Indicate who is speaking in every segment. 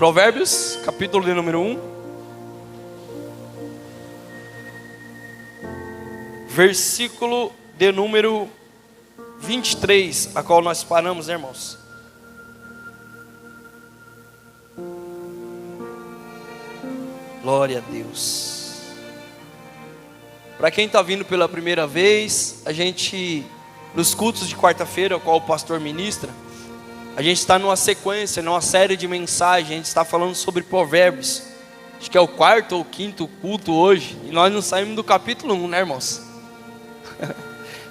Speaker 1: Provérbios, capítulo de número 1, versículo de número 23, a qual nós paramos, né, irmãos? Glória a Deus. Para quem está vindo pela primeira vez, a gente, nos cultos de quarta-feira, o qual o pastor ministra, a gente está numa sequência, numa série de mensagens, a gente está falando sobre provérbios. Acho que é o quarto ou quinto culto hoje, e nós não saímos do capítulo 1, né, irmãos?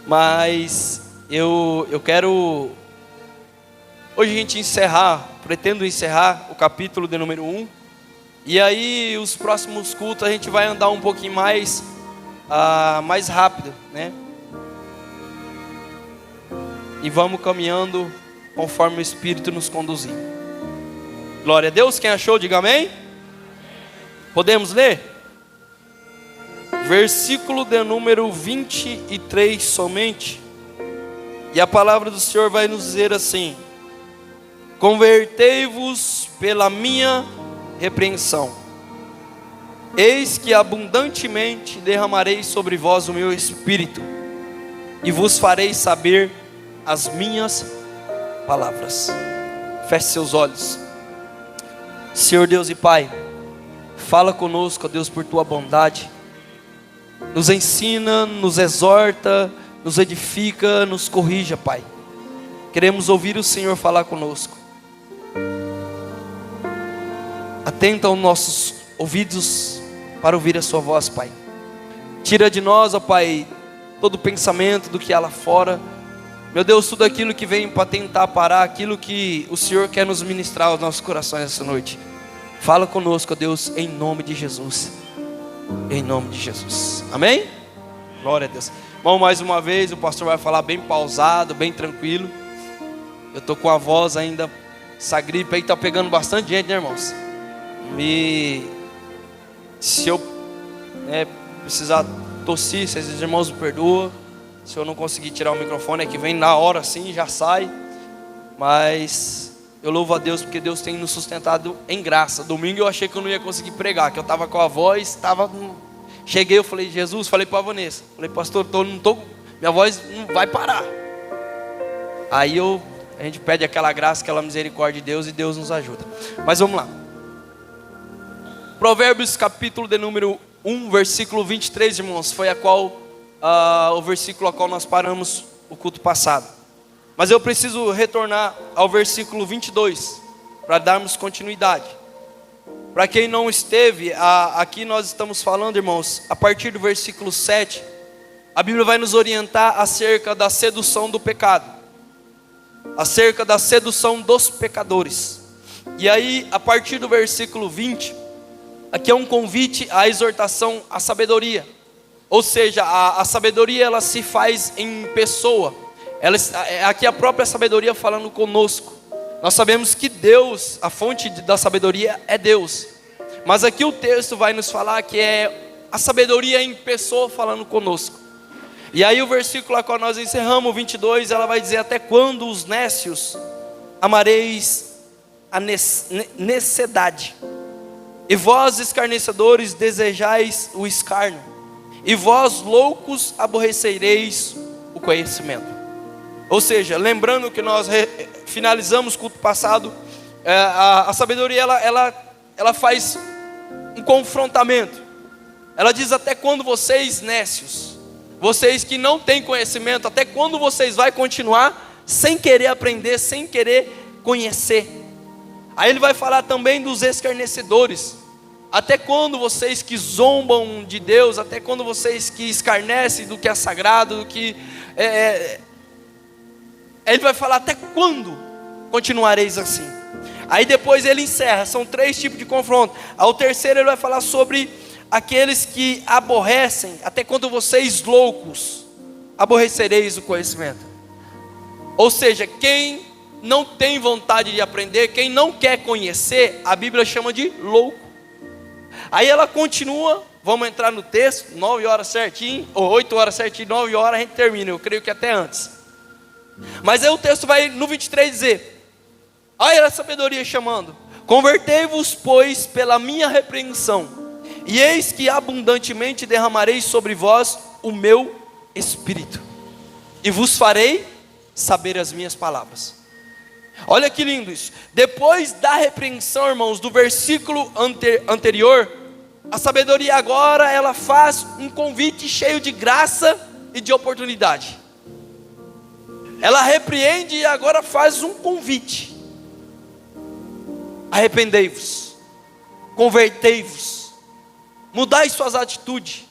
Speaker 1: Mas eu quero hoje a gente pretendo encerrar o capítulo de número 1. E aí os próximos cultos a gente vai andar um pouquinho mais rápido, né? E vamos caminhando conforme o Espírito nos conduzir. Glória a Deus. Quem achou, diga amém. Podemos ler? Versículo de número 23 somente. E a palavra do Senhor vai nos dizer assim: convertei-vos pela minha repreensão, eis que abundantemente derramarei sobre vós o meu espírito, e vos farei saber as minhas palavras. Feche seus olhos. Senhor Deus e Pai, fala conosco, ó Deus, por tua bondade. Nos ensina, nos exorta, nos edifica, nos corrija, Pai. Queremos ouvir o Senhor falar conosco. Atenta os nossos ouvidos para ouvir a sua voz, Pai. Tira de nós, ó Pai, todo pensamento do que há lá fora. Meu Deus, tudo aquilo que vem para tentar parar aquilo que o Senhor quer nos ministrar aos nossos corações essa noite. Fala conosco, ó Deus, em nome de Jesus. Em nome de Jesus. Amém? Glória a Deus. Bom, mais uma vez o pastor vai falar bem pausado, bem tranquilo. Eu estou com a voz ainda, essa gripe aí está pegando bastante gente, né, irmãos? Se eu precisar tossir, se esses irmãos me perdoam. Se eu não conseguir tirar o microfone, é que vem na hora assim, já sai. Mas eu louvo a Deus porque Deus tem nos sustentado em graça. Domingo eu achei que eu não ia conseguir pregar, que eu estava com a voz, cheguei, eu falei, Jesus, falei para a Vanessa, falei, pastor, minha voz não vai parar. Aí a gente pede aquela graça, aquela misericórdia de Deus, e Deus nos ajuda. Mas vamos lá. Provérbios capítulo de número 1, versículo 23, irmãos, foi o versículo a qual nós paramos o culto passado. Mas eu preciso retornar ao versículo 22, para darmos continuidade. Para quem não esteve, aqui nós estamos falando, irmãos, a partir do versículo 7, a Bíblia vai nos orientar acerca da sedução do pecado, acerca da sedução dos pecadores. E aí, a partir do versículo 20, aqui é um convite à exortação à sabedoria. Ou seja, a sabedoria ela se faz em pessoa. Aqui a própria sabedoria falando conosco. Nós sabemos que Deus, a fonte da sabedoria é Deus. Mas aqui o texto vai nos falar que é a sabedoria em pessoa falando conosco. E aí o versículo a qual nós encerramos, o 22, ela vai dizer: até quando os nécios amareis a necessidade, e vós escarnecedores desejais o escárnio, e vós loucos aborrecereis o conhecimento. Ou seja, lembrando que nós finalizamos o culto passado, a sabedoria ela faz um confrontamento. Ela diz: até quando vocês nécios, vocês que não têm conhecimento, até quando vocês vão continuar sem querer aprender, sem querer conhecer? Aí ele vai falar também dos escarnecedores. Até quando vocês que zombam de Deus, até quando vocês que escarnecem do que é sagrado, do que ele vai falar: até quando continuareis assim? Aí depois ele encerra, são 3 tipos de confronto. Ao terceiro ele vai falar sobre aqueles que aborrecem, até quando vocês loucos aborrecereis o conhecimento. Ou seja, quem não tem vontade de aprender, quem não quer conhecer, a Bíblia chama de louco. Aí ela continua, vamos entrar no texto, 9 horas certinho, ou 8 horas certinho, 9 horas a gente termina, eu creio que até antes. Mas aí o texto vai no 23 dizer: olha a sabedoria chamando: Convertei-vos, pois, pela minha repreensão, e eis que abundantemente derramarei sobre vós o meu Espírito, e vos farei saber as minhas palavras. Olha que lindo isso. Depois da repreensão, irmãos, do versículo anterior, a sabedoria agora, ela faz um convite cheio de graça e de oportunidade. Ela repreende e agora faz um convite: arrependei-vos, convertei-vos, mudai suas atitudes.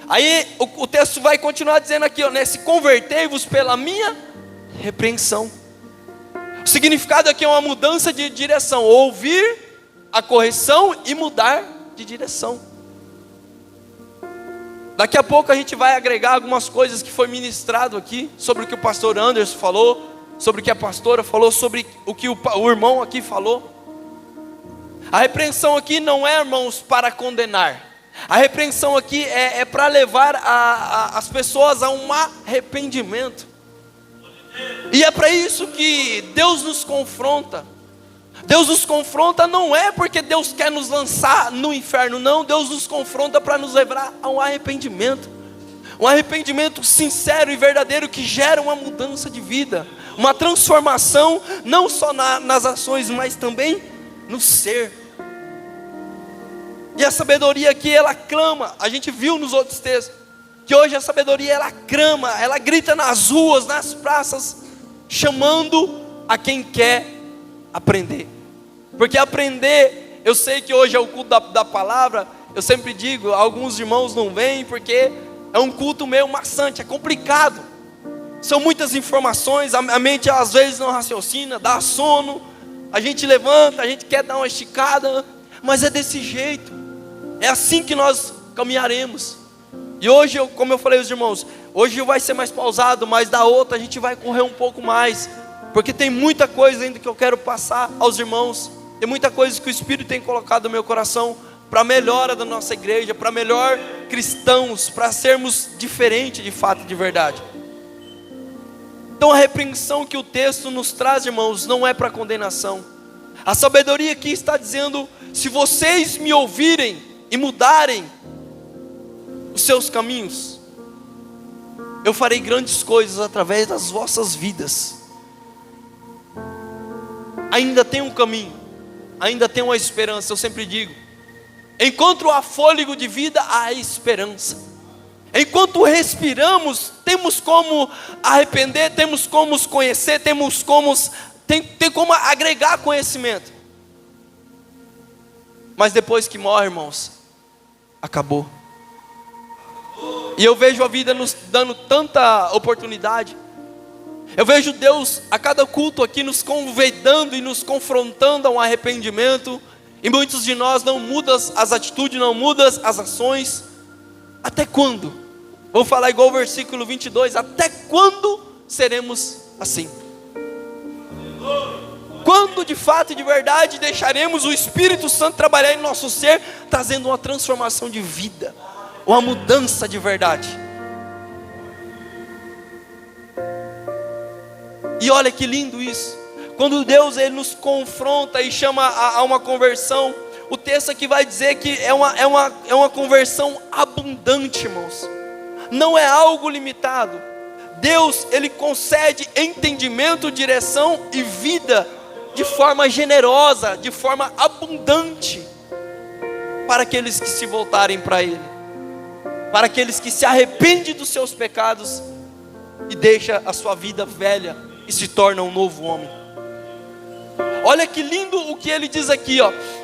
Speaker 1: Aí o texto vai continuar dizendo aqui, se convertei-vos pela minha repreensão. O significado aqui é uma mudança de direção, ouvir a correção e mudar de direção. Daqui a pouco a gente vai agregar algumas coisas que foi ministrado aqui, sobre o que o pastor Anderson falou, sobre o que a pastora falou, sobre o que o irmão aqui falou. A repreensão aqui não é, irmãos, para condenar. A repreensão aqui é para levar as pessoas a um arrependimento. E é para isso que Deus nos confronta. Deus nos confronta não é porque Deus quer nos lançar no inferno, não. Deus nos confronta para nos levar a um arrependimento. Um arrependimento sincero e verdadeiro que gera uma mudança de vida, uma transformação, não só nas ações, mas também no ser. E a sabedoria aqui, ela clama. A gente viu nos outros textos que hoje a sabedoria, ela clama, ela grita nas ruas, nas praças, chamando a quem quer aprender. Porque aprender, eu sei que hoje é o culto da palavra. Eu sempre digo, alguns irmãos não vêm porque é um culto meio maçante, é complicado. São muitas informações, a mente às vezes não raciocina, dá sono. A gente levanta, a gente quer dar uma esticada, mas é desse jeito. É assim que nós caminharemos. E hoje, como eu falei aos irmãos, hoje vai ser mais pausado, mas da outra a gente vai correr um pouco mais, porque tem muita coisa ainda que eu quero passar aos irmãos. Tem muita coisa que o Espírito tem colocado no meu coração para a melhora da nossa igreja, para melhor cristãos, para sermos diferentes de fato, de verdade. Então a repreensão que o texto nos traz, irmãos, não é para condenação. A sabedoria aqui está dizendo: se vocês me ouvirem e mudarem os seus caminhos, eu farei grandes coisas através das vossas vidas. Ainda tem um caminho, ainda tem uma esperança. Eu sempre digo, enquanto há fôlego de vida, há esperança. Enquanto respiramos, temos como arrepender, temos como conhecer, tem como agregar conhecimento. Mas depois que morre, irmãos, acabou. E eu vejo a vida nos dando tanta oportunidade. Eu vejo Deus a cada culto aqui nos convidando e nos confrontando a um arrependimento. E muitos de nós não mudam as atitudes, não mudam as ações. Até quando? Vou falar igual o versículo 22. Até quando seremos assim? Quando de fato e de verdade deixaremos o Espírito Santo trabalhar em nosso ser, trazendo uma transformação de vida, uma mudança de verdade? E olha que lindo isso. Quando Deus ele nos confronta e chama a uma conversão, o texto aqui vai dizer que é uma conversão abundante, irmãos. Não é algo limitado. Deus ele concede entendimento, direção e vida de forma generosa, de forma abundante, para aqueles que se voltarem para Ele, para aqueles que se arrependem dos seus pecados e deixam a sua vida velha e se tornam um novo homem. Olha que lindo o que ele diz aqui,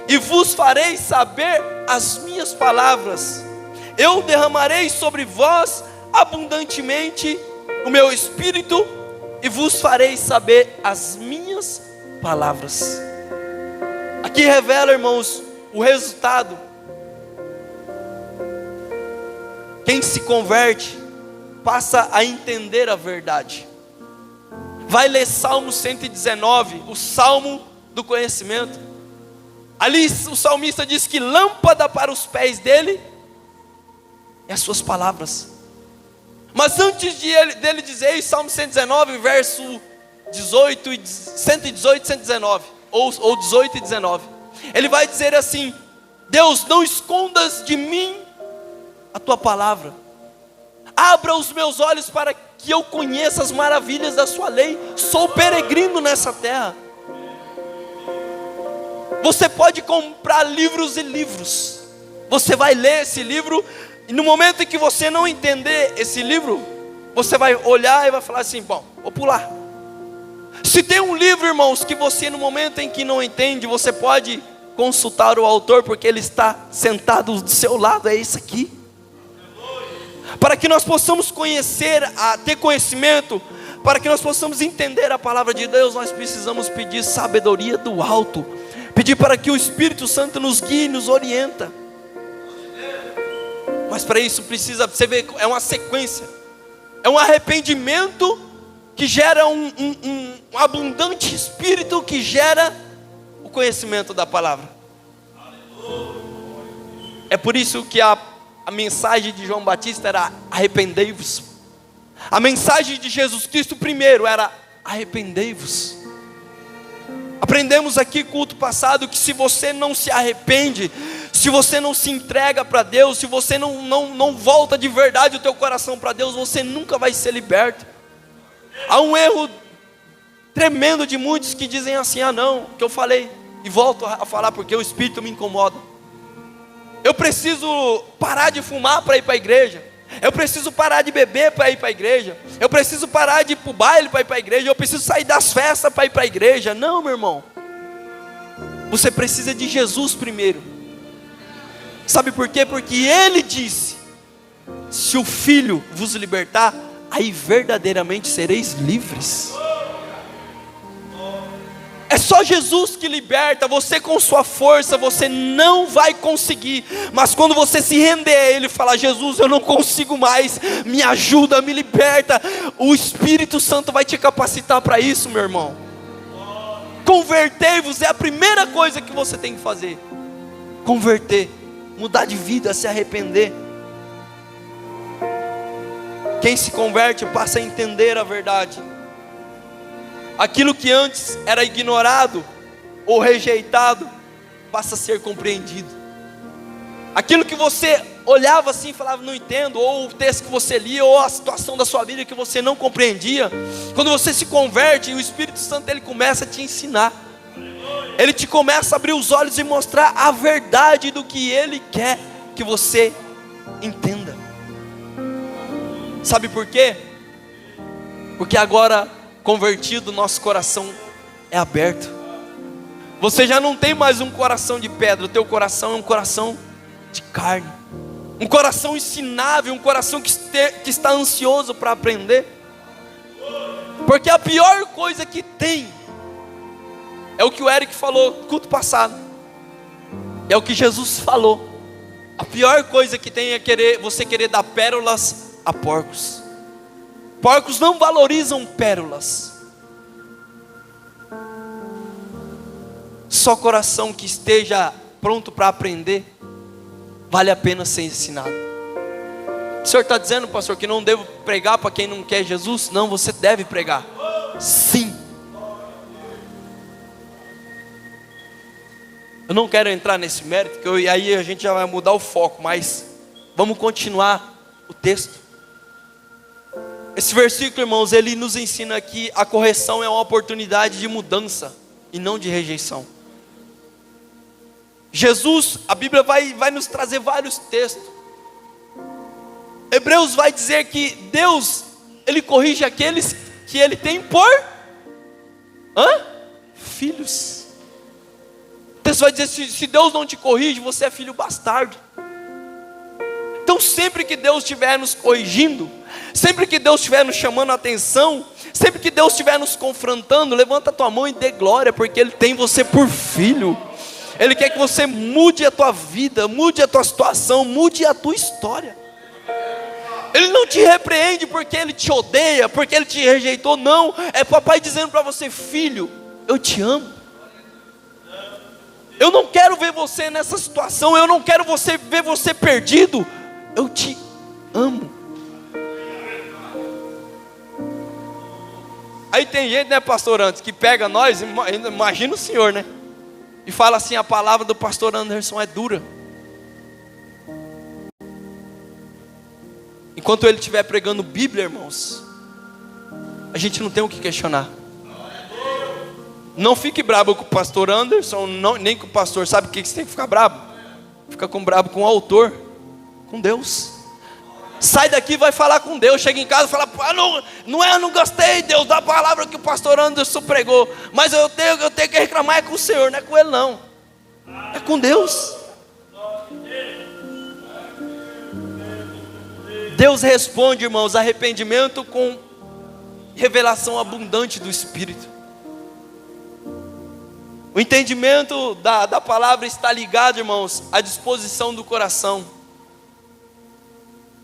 Speaker 1: e vos farei saber as minhas palavras, eu derramarei sobre vós abundantemente o meu Espírito, e vos farei saber as minhas palavras. Aqui revela, irmãos, o resultado. Quem se converte passa a entender a verdade. Vai ler Salmo 119, o Salmo do conhecimento. Ali o salmista diz que lâmpada para os pés dele é as suas palavras. Mas antes dele dizer isso, Salmo 119, verso 118 e 119, ou 18 e 19. Ele vai dizer assim: Deus, não escondas de mim a tua palavra. Abra os meus olhos para que eu conheça as maravilhas da sua lei. Sou peregrino nessa terra. Você pode comprar livros e livros. Você vai ler esse livro, e no momento em que você não entender esse livro, você vai olhar e vai falar assim: bom, vou pular. Se tem um livro, irmãos, que você no momento em que não entende, você pode consultar o autor, porque ele está sentado do seu lado. É isso aqui. Para que nós possamos conhecer, ter conhecimento, para que nós possamos entender a palavra de Deus, nós precisamos pedir sabedoria do alto, pedir para que o Espírito Santo nos guie e nos orienta. Mas para isso precisa, você vê, é uma sequência, é um arrependimento que gera um abundante espírito, que gera o conhecimento da palavra. É por isso que a mensagem de João Batista era: arrependei-vos. A mensagem de Jesus Cristo primeiro era: arrependei-vos. Aprendemos aqui culto passado que se você não se arrepende, se você não se entrega para Deus, se você não volta de verdade o teu coração para Deus, você nunca vai ser liberto. Há um erro tremendo de muitos que dizem assim: ah não, que eu falei, e volto a falar porque o Espírito me incomoda. Eu preciso parar de fumar para ir para a igreja. Eu preciso parar de beber para ir para a igreja. Eu preciso parar de ir para o baile para ir para a igreja. Eu preciso sair das festas para ir para a igreja. Não, meu irmão. Você precisa de Jesus primeiro. Sabe por quê? Porque Ele disse: se o Filho vos libertar, aí verdadeiramente sereis livres. É só Jesus que liberta. Você com sua força, você não vai conseguir. Mas quando você se render a Ele e falar: Jesus, eu não consigo mais, me ajuda, me liberta, o Espírito Santo vai te capacitar para isso, meu irmão. Convertei-vos é a primeira coisa que você tem que fazer. Converter, mudar de vida, se arrepender. Quem se converte passa a entender a verdade. Aquilo que antes era ignorado ou rejeitado passa a ser compreendido. Aquilo que você olhava assim e falava: não entendo, ou o texto que você lia, ou a situação da sua vida que você não compreendia, quando você se converte, o Espírito Santo ele começa a te ensinar. Ele te começa a abrir os olhos e mostrar a verdade do que Ele quer que você entenda. Sabe por quê? Porque agora, convertido, nosso coração é aberto. Você já não tem mais um coração de pedra. O teu coração é um coração de carne, um coração ensinável, um coração que está ansioso para aprender. Porque a pior coisa que tem é o que o Eric falou no culto passado, é o que Jesus falou. A pior coisa que tem é você querer dar pérolas a porcos. Porcos não valorizam pérolas. Só coração que esteja pronto para aprender vale a pena ser ensinado. O senhor está dizendo, pastor, que não devo pregar para quem não quer Jesus? Não, você deve pregar. Sim. Eu não quero entrar nesse mérito, e aí a gente já vai mudar o foco, mas vamos continuar o texto. Esse versículo, irmãos, ele nos ensina que a correção é uma oportunidade de mudança e não de rejeição. Jesus, a Bíblia vai nos trazer vários textos. Hebreus vai dizer que Deus, Ele corrige aqueles que Ele tem por filhos. O texto vai dizer: se Deus não te corrige, você é filho bastardo. Então sempre que Deus estiver nos corrigindo, sempre que Deus estiver nos chamando a atenção, sempre que Deus estiver nos confrontando, levanta a tua mão e dê glória, porque Ele tem você por filho. Ele quer que você mude a tua vida, mude a tua situação, mude a tua história. Ele não te repreende porque Ele te odeia, porque Ele te rejeitou, não. É papai dizendo para você: filho, eu te amo. Eu não quero ver você nessa situação, eu não quero ver você perdido. Eu te amo. Aí tem gente, né, pastor, antes que pega nós, imagina o senhor, né? e fala assim: a palavra do pastor Anderson é dura. Enquanto ele estiver pregando Bíblia, irmãos, a gente não tem o que questionar. Não fique bravo com o pastor Anderson, nem com o pastor. Sabe o que você tem que ficar bravo? Fica bravo com o autor, com Deus. Sai daqui e vai falar com Deus. Chega em casa e fala: não gostei, Deus, da palavra que o pastor Anderson pregou, mas eu tenho que reclamar com o Senhor, não é com ele não, é com Deus. Deus responde, irmãos, arrependimento com revelação abundante do Espírito. O entendimento da palavra está ligado, irmãos, à disposição do coração.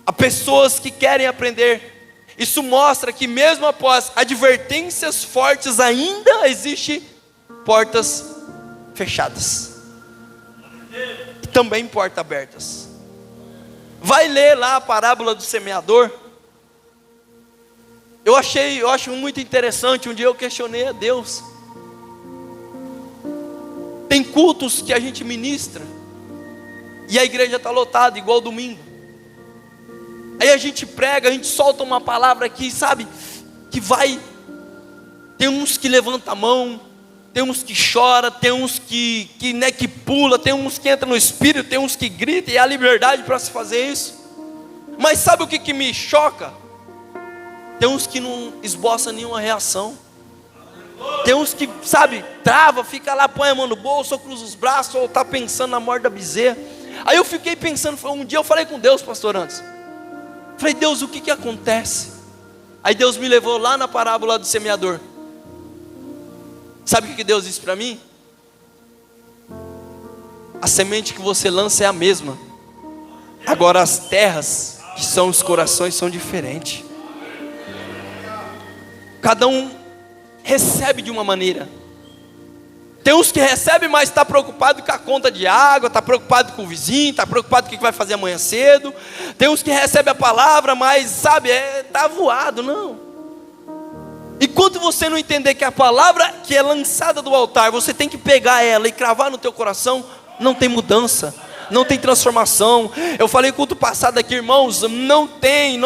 Speaker 1: Há pessoas que querem aprender. Isso mostra que mesmo após advertências fortes, ainda existe portas fechadas. E também portas abertas. Vai ler lá a parábola do semeador. Eu acho muito interessante. Um dia eu questionei a Deus. Tem cultos que a gente ministra e a igreja está lotada, igual domingo. Aí a gente prega, a gente solta uma palavra aqui, sabe, que vai. Tem uns que levantam a mão, tem uns que choram, tem uns que pula, tem uns que entram no espírito, tem uns que gritam, e há liberdade para se fazer isso. Mas sabe o que me choca? Tem uns que não esboçam nenhuma reação. Tem uns que, sabe, trava, fica lá, põe a mão no bolso, ou cruza os braços, ou está pensando na morte da bezerra. Aí eu fiquei pensando, um dia eu falei com Deus, pastor Anderson. Falei: Deus, o que acontece? Aí Deus me levou lá na parábola do semeador. Sabe o que Deus disse para mim? A semente que você lança é a mesma. Agora as terras, que são os corações, são diferentes. Cada um recebe de uma maneira. Tem uns que recebem, mas está preocupado com a conta de água, está preocupado com o vizinho, está preocupado com o que vai fazer amanhã cedo. Tem uns que recebem a palavra, mas sabe, está voado, não. Enquanto você não entender que a palavra que é lançada do altar, você tem que pegar ela e cravar no teu coração, não tem mudança, não tem transformação. Eu falei culto passado aqui, irmãos, não tem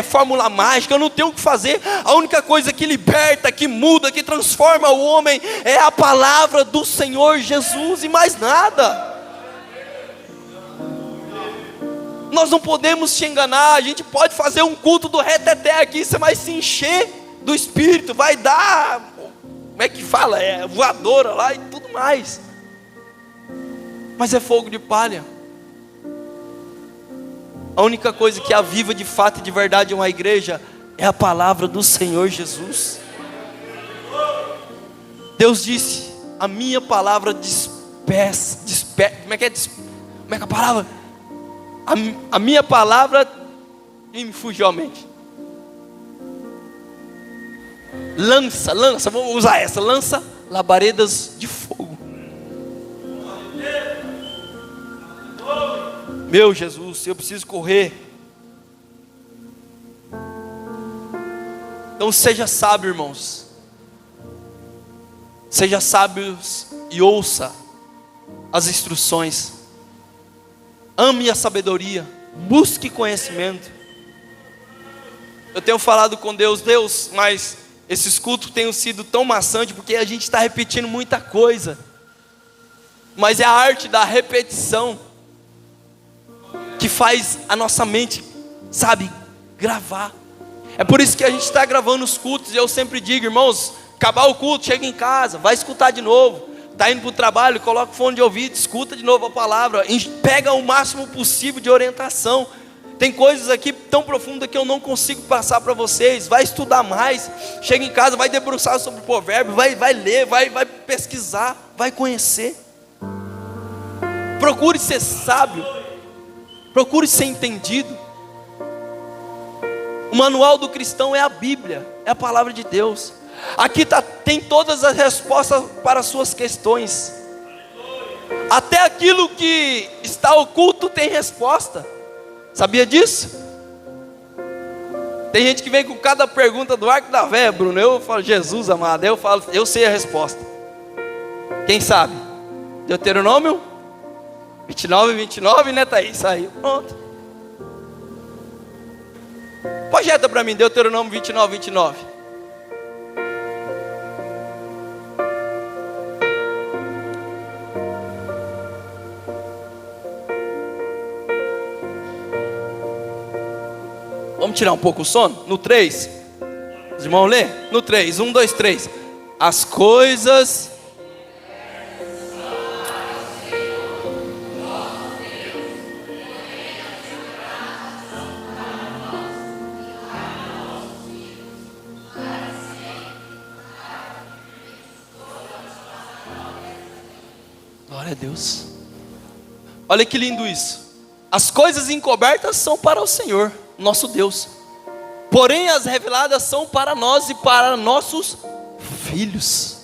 Speaker 1: fórmula mágica, eu não tenho o que fazer. A única coisa que liberta, que muda, que transforma o homem é a palavra do Senhor Jesus e mais nada. Nós não podemos te enganar. A gente pode fazer um culto do reteté aqui, você vai se encher do Espírito, vai dar, como é que fala, voadora lá e tudo mais, mas é fogo de palha. A única coisa que aviva de fato e de verdade uma igreja é a palavra do Senhor Jesus. Deus disse: a minha palavra despeça, como é que a palavra? A minha palavra, e me fugiu a mente. Lança, vamos usar essa, lança labaredas de fogo. Meu Jesus, eu preciso correr. Então seja sábio, irmãos. Seja sábios e ouça as instruções. Ame a sabedoria, busque conhecimento. Eu tenho falado com Deus, mas esses cultos têm sido tão maçantes porque a gente está repetindo muita coisa. Mas é a arte da repetição que faz a nossa mente, sabe, gravar. É por isso que a gente está gravando os cultos. E eu sempre digo, irmãos, acabar o culto, chega em casa, vai escutar de novo. Está indo para o trabalho, coloca o fone de ouvido, escuta de novo a palavra, pega o máximo possível de orientação. Tem coisas aqui tão profundas que eu não consigo passar para vocês. Vai estudar mais, chega em casa, vai debruçar sobre o provérbio, vai ler, vai pesquisar, vai conhecer. Procure ser sábio, procure ser entendido. O manual do cristão é a Bíblia, é a palavra de Deus. Aqui tem todas as respostas para as suas questões. Até aquilo que está oculto tem resposta. Sabia disso? Tem gente que vem com cada pergunta do arco da véia, Bruno. Eu falo: Jesus amado, eu sei a resposta. Quem sabe? Deuteronômio 29, né, Thaís? Saiu, pronto. Projeta para mim, Deuteronômio 29. Vamos tirar um pouco o sono? No 3. Os irmãos lê? No 3. 1, 2, 3. As coisas... Glória a Deus. Olha que lindo isso. As coisas encobertas são para o Senhor, nosso Deus. Porém as reveladas são para nós e para nossos filhos.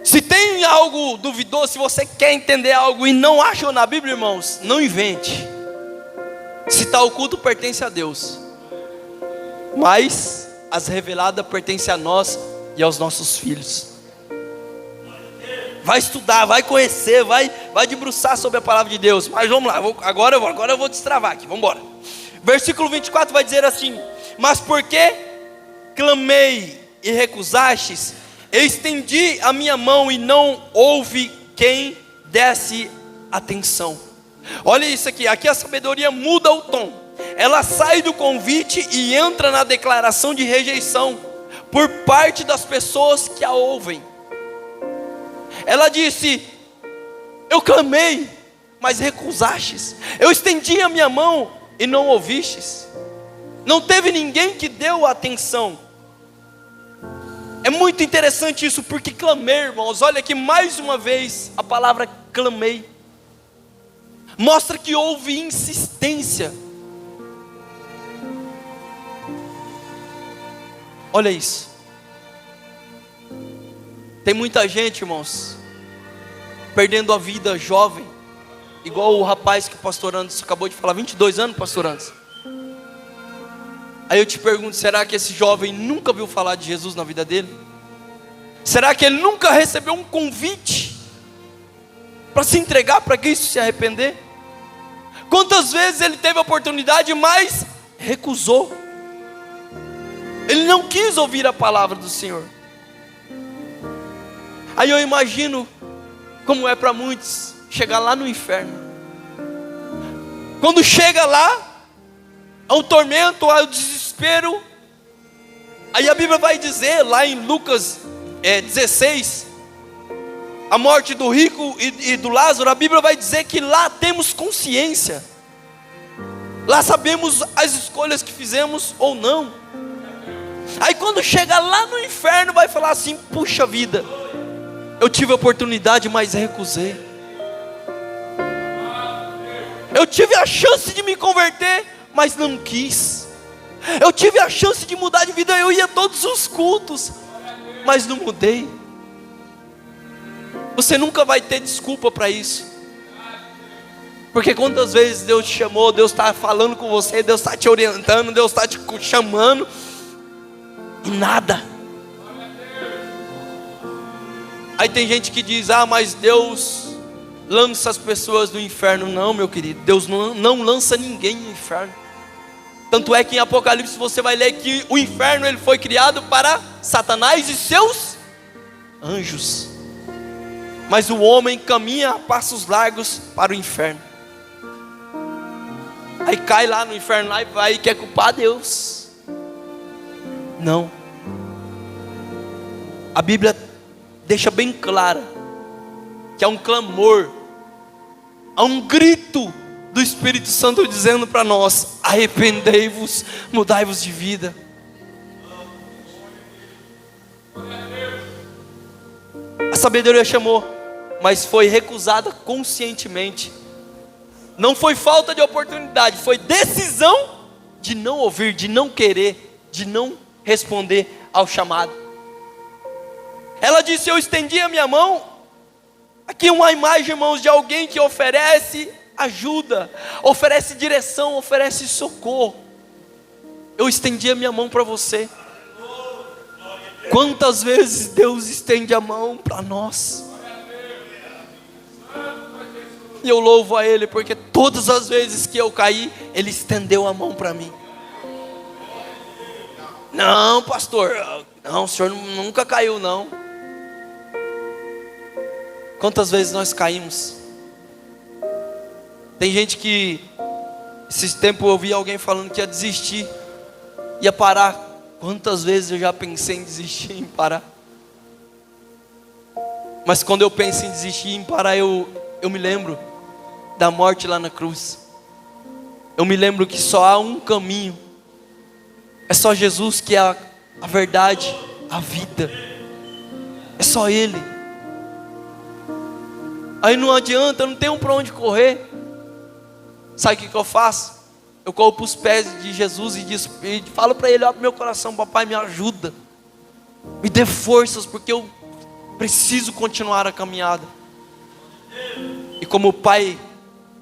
Speaker 1: Se tem algo duvidoso, se você quer entender algo e não acha na Bíblia, irmãos, não invente. Se está oculto, pertence a Deus. Mas as reveladas pertencem a nós e aos nossos filhos. Vai estudar, vai conhecer, vai debruçar sobre a palavra de Deus. Mas vamos lá, agora eu vou destravar aqui, vamos embora. Versículo 24 vai dizer assim: mas porque clamei e recusastes, eu estendi a minha mão e não houve quem desse atenção. Olha isso aqui a sabedoria muda o tom. Ela sai do convite e entra na declaração de rejeição por parte das pessoas que a ouvem. Ela disse: eu clamei, mas recusastes. Eu estendi a minha mão e não ouvistes. Não teve ninguém que deu atenção. É muito interessante isso, porque clamei, irmãos, olha aqui mais uma vez a palavra clamei. Mostra que houve insistência. Olha isso. Tem muita gente, irmãos, perdendo a vida jovem, igual o rapaz que o pastor Anderson acabou de falar, 22 anos, pastor Anderson. Aí eu te pergunto, será que esse jovem nunca ouviu falar de Jesus na vida dele? Será que ele nunca recebeu um convite para se entregar para Cristo, se arrepender? Quantas vezes ele teve a oportunidade, mas recusou. Ele não quis ouvir a palavra do Senhor. Aí eu imagino como é para muitos chegar lá no inferno. Quando chega lá, ao tormento, ao desespero. Aí a Bíblia vai dizer, lá em Lucas 16, a morte do rico e do Lázaro, a Bíblia vai dizer que lá temos consciência. Lá sabemos as escolhas que fizemos ou não. Aí quando chega lá no inferno, vai falar assim: puxa vida, eu tive a oportunidade, mas recusei. Eu tive a chance de me converter, mas não quis. Eu tive a chance de mudar de vida, eu ia a todos os cultos, mas não mudei. Você nunca vai ter desculpa para isso. Porque quantas vezes Deus te chamou, Deus está falando com você, Deus está te orientando, Deus está te chamando, e nada. Aí tem gente que diz: ah, mas Deus lança as pessoas no inferno. Não, meu querido, Deus não lança ninguém no inferno. Tanto é que em Apocalipse você vai ler que o inferno ele foi criado para Satanás e seus anjos. Mas o homem caminha a passos largos para o inferno. Aí cai lá no inferno lá e vai e quer culpar Deus. Não. A Bíblia deixa bem clara que há um clamor, há um grito do Espírito Santo dizendo para nós: arrependei-vos, mudai-vos de vida. A sabedoria chamou, mas foi recusada conscientemente. Não foi falta de oportunidade, foi decisão de não ouvir, de não querer, de não responder ao chamado. Ela disse: eu estendi a minha mão. Aqui uma imagem, irmãos, de alguém que oferece ajuda, oferece direção, oferece socorro. Eu estendi a minha mão para você. Quantas vezes Deus estende a mão para nós? E eu louvo a Ele, porque todas as vezes que eu caí, Ele estendeu a mão para mim. Não, pastor, não, o senhor nunca caiu, não. Quantas vezes nós caímos? Tem gente que, esses tempos eu ouvi alguém falando que ia desistir, ia parar. Quantas vezes eu já pensei em desistir, em parar? Mas quando eu penso em desistir, em parar, eu me lembro da morte lá na cruz. Eu me lembro que só há um caminho. É só Jesus que é a verdade, a vida. É só Ele. Aí não adianta, eu não tenho para onde correr. Sabe o que eu faço? Eu corro para os pés de Jesus e falo para Ele: abre meu coração, papai, me ajuda. Me dê forças, porque eu preciso continuar a caminhada. E como o Pai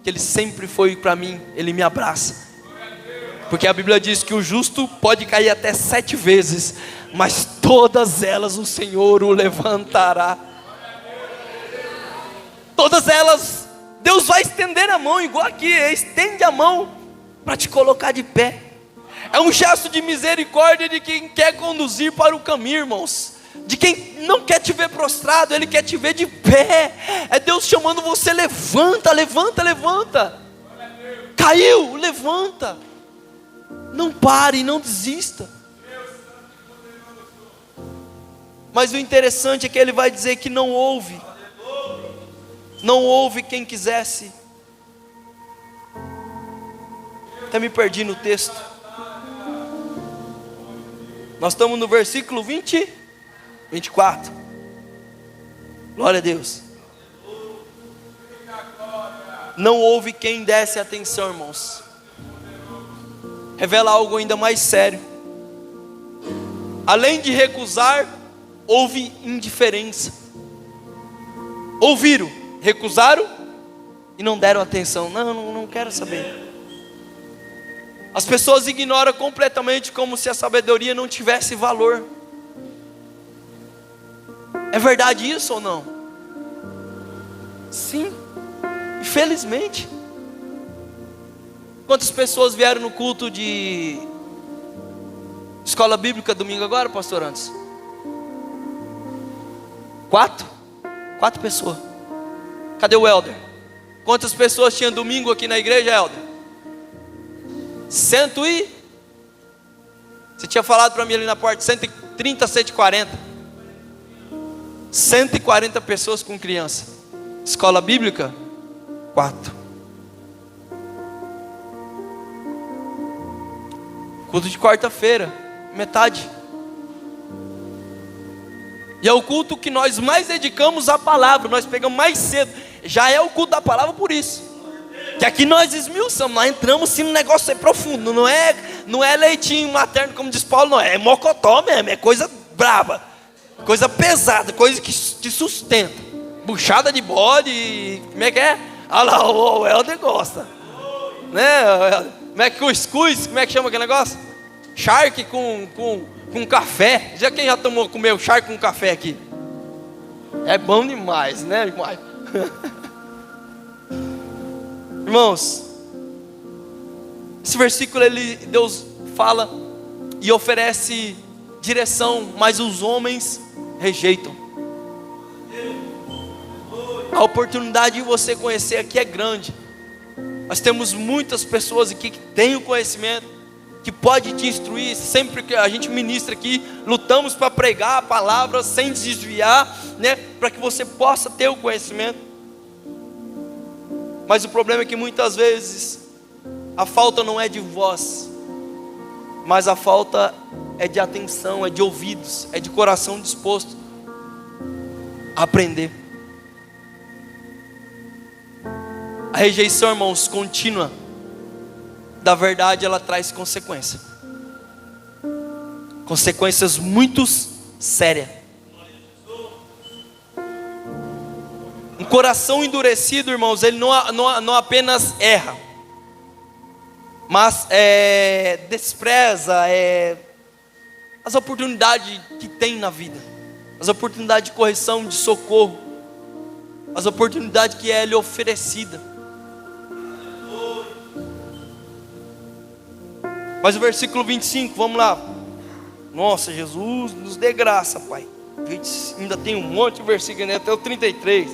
Speaker 1: que Ele sempre foi para mim, Ele me abraça. Porque a Bíblia diz que o justo pode cair até 7 vezes, mas todas elas o Senhor o levantará. Todas elas, Deus vai estender a mão, igual aqui, estende a mão para te colocar de pé. É um gesto de misericórdia de quem quer conduzir para o caminho, irmãos. De quem não quer te ver prostrado, Ele quer te ver de pé. É Deus chamando você: levanta, levanta, levanta. Caiu, levanta. Não pare, não desista. Mas o interessante é que Ele vai dizer que não houve quem quisesse. Até me perdi no texto. Nós estamos no versículo 24. Glória a Deus. Não houve quem desse atenção, irmãos. Revela algo ainda mais sério. Além de recusar, houve indiferença. Ouviram, recusaram e não deram atenção. Não quero saber. As pessoas ignoram completamente, como se a sabedoria não tivesse valor. É verdade isso ou não? Sim, infelizmente. Quantas pessoas vieram no culto de escola bíblica domingo agora, pastor Anderson? 4 pessoas. Cadê o Helder? Quantas pessoas tinha domingo aqui na igreja, Helder? 100 e... Você tinha falado para mim ali na porta, 130, 140. 140 pessoas com criança. Escola bíblica, 4. Culto de quarta-feira, metade. E é o culto que nós mais dedicamos à palavra. Nós pegamos mais cedo. Já é o culto da palavra por isso. Que aqui nós esmiuçamos, nós entramos assim no negócio profundo. Não é leitinho materno como diz Paulo, não. É mocotó mesmo, é coisa braba. Coisa pesada, coisa que te sustenta. Buchada de bode, como é que é? Olha lá, o Helder gosta. Né? Como é que cuscuz, como é que chama aquele negócio? Charque com café. Quem já comeu charque com café aqui? É bom demais, né, irmão? Irmãos, esse versículo Deus fala e oferece direção, mas os homens rejeitam. A oportunidade de você conhecer aqui é grande. Nós temos muitas pessoas aqui que têm o conhecimento, que pode te instruir. Sempre que a gente ministra aqui, lutamos para pregar a palavra sem desviar, né, para que você possa ter o conhecimento. Mas o problema é que muitas vezes a falta não é de voz, mas a falta é de atenção, é de ouvidos, é de coração disposto a aprender. A rejeição, irmãos, contínua da verdade, ela traz consequência. Consequências muito sérias. Um coração endurecido, irmãos, ele não apenas erra, mas despreza, as oportunidades que tem na vida, as oportunidades de correção, de socorro, as oportunidades que é lhe oferecida. Mas o versículo 25, vamos lá. Nossa, Jesus, nos dê graça, Pai. Ainda tem um monte de versículo, né? Até o 33.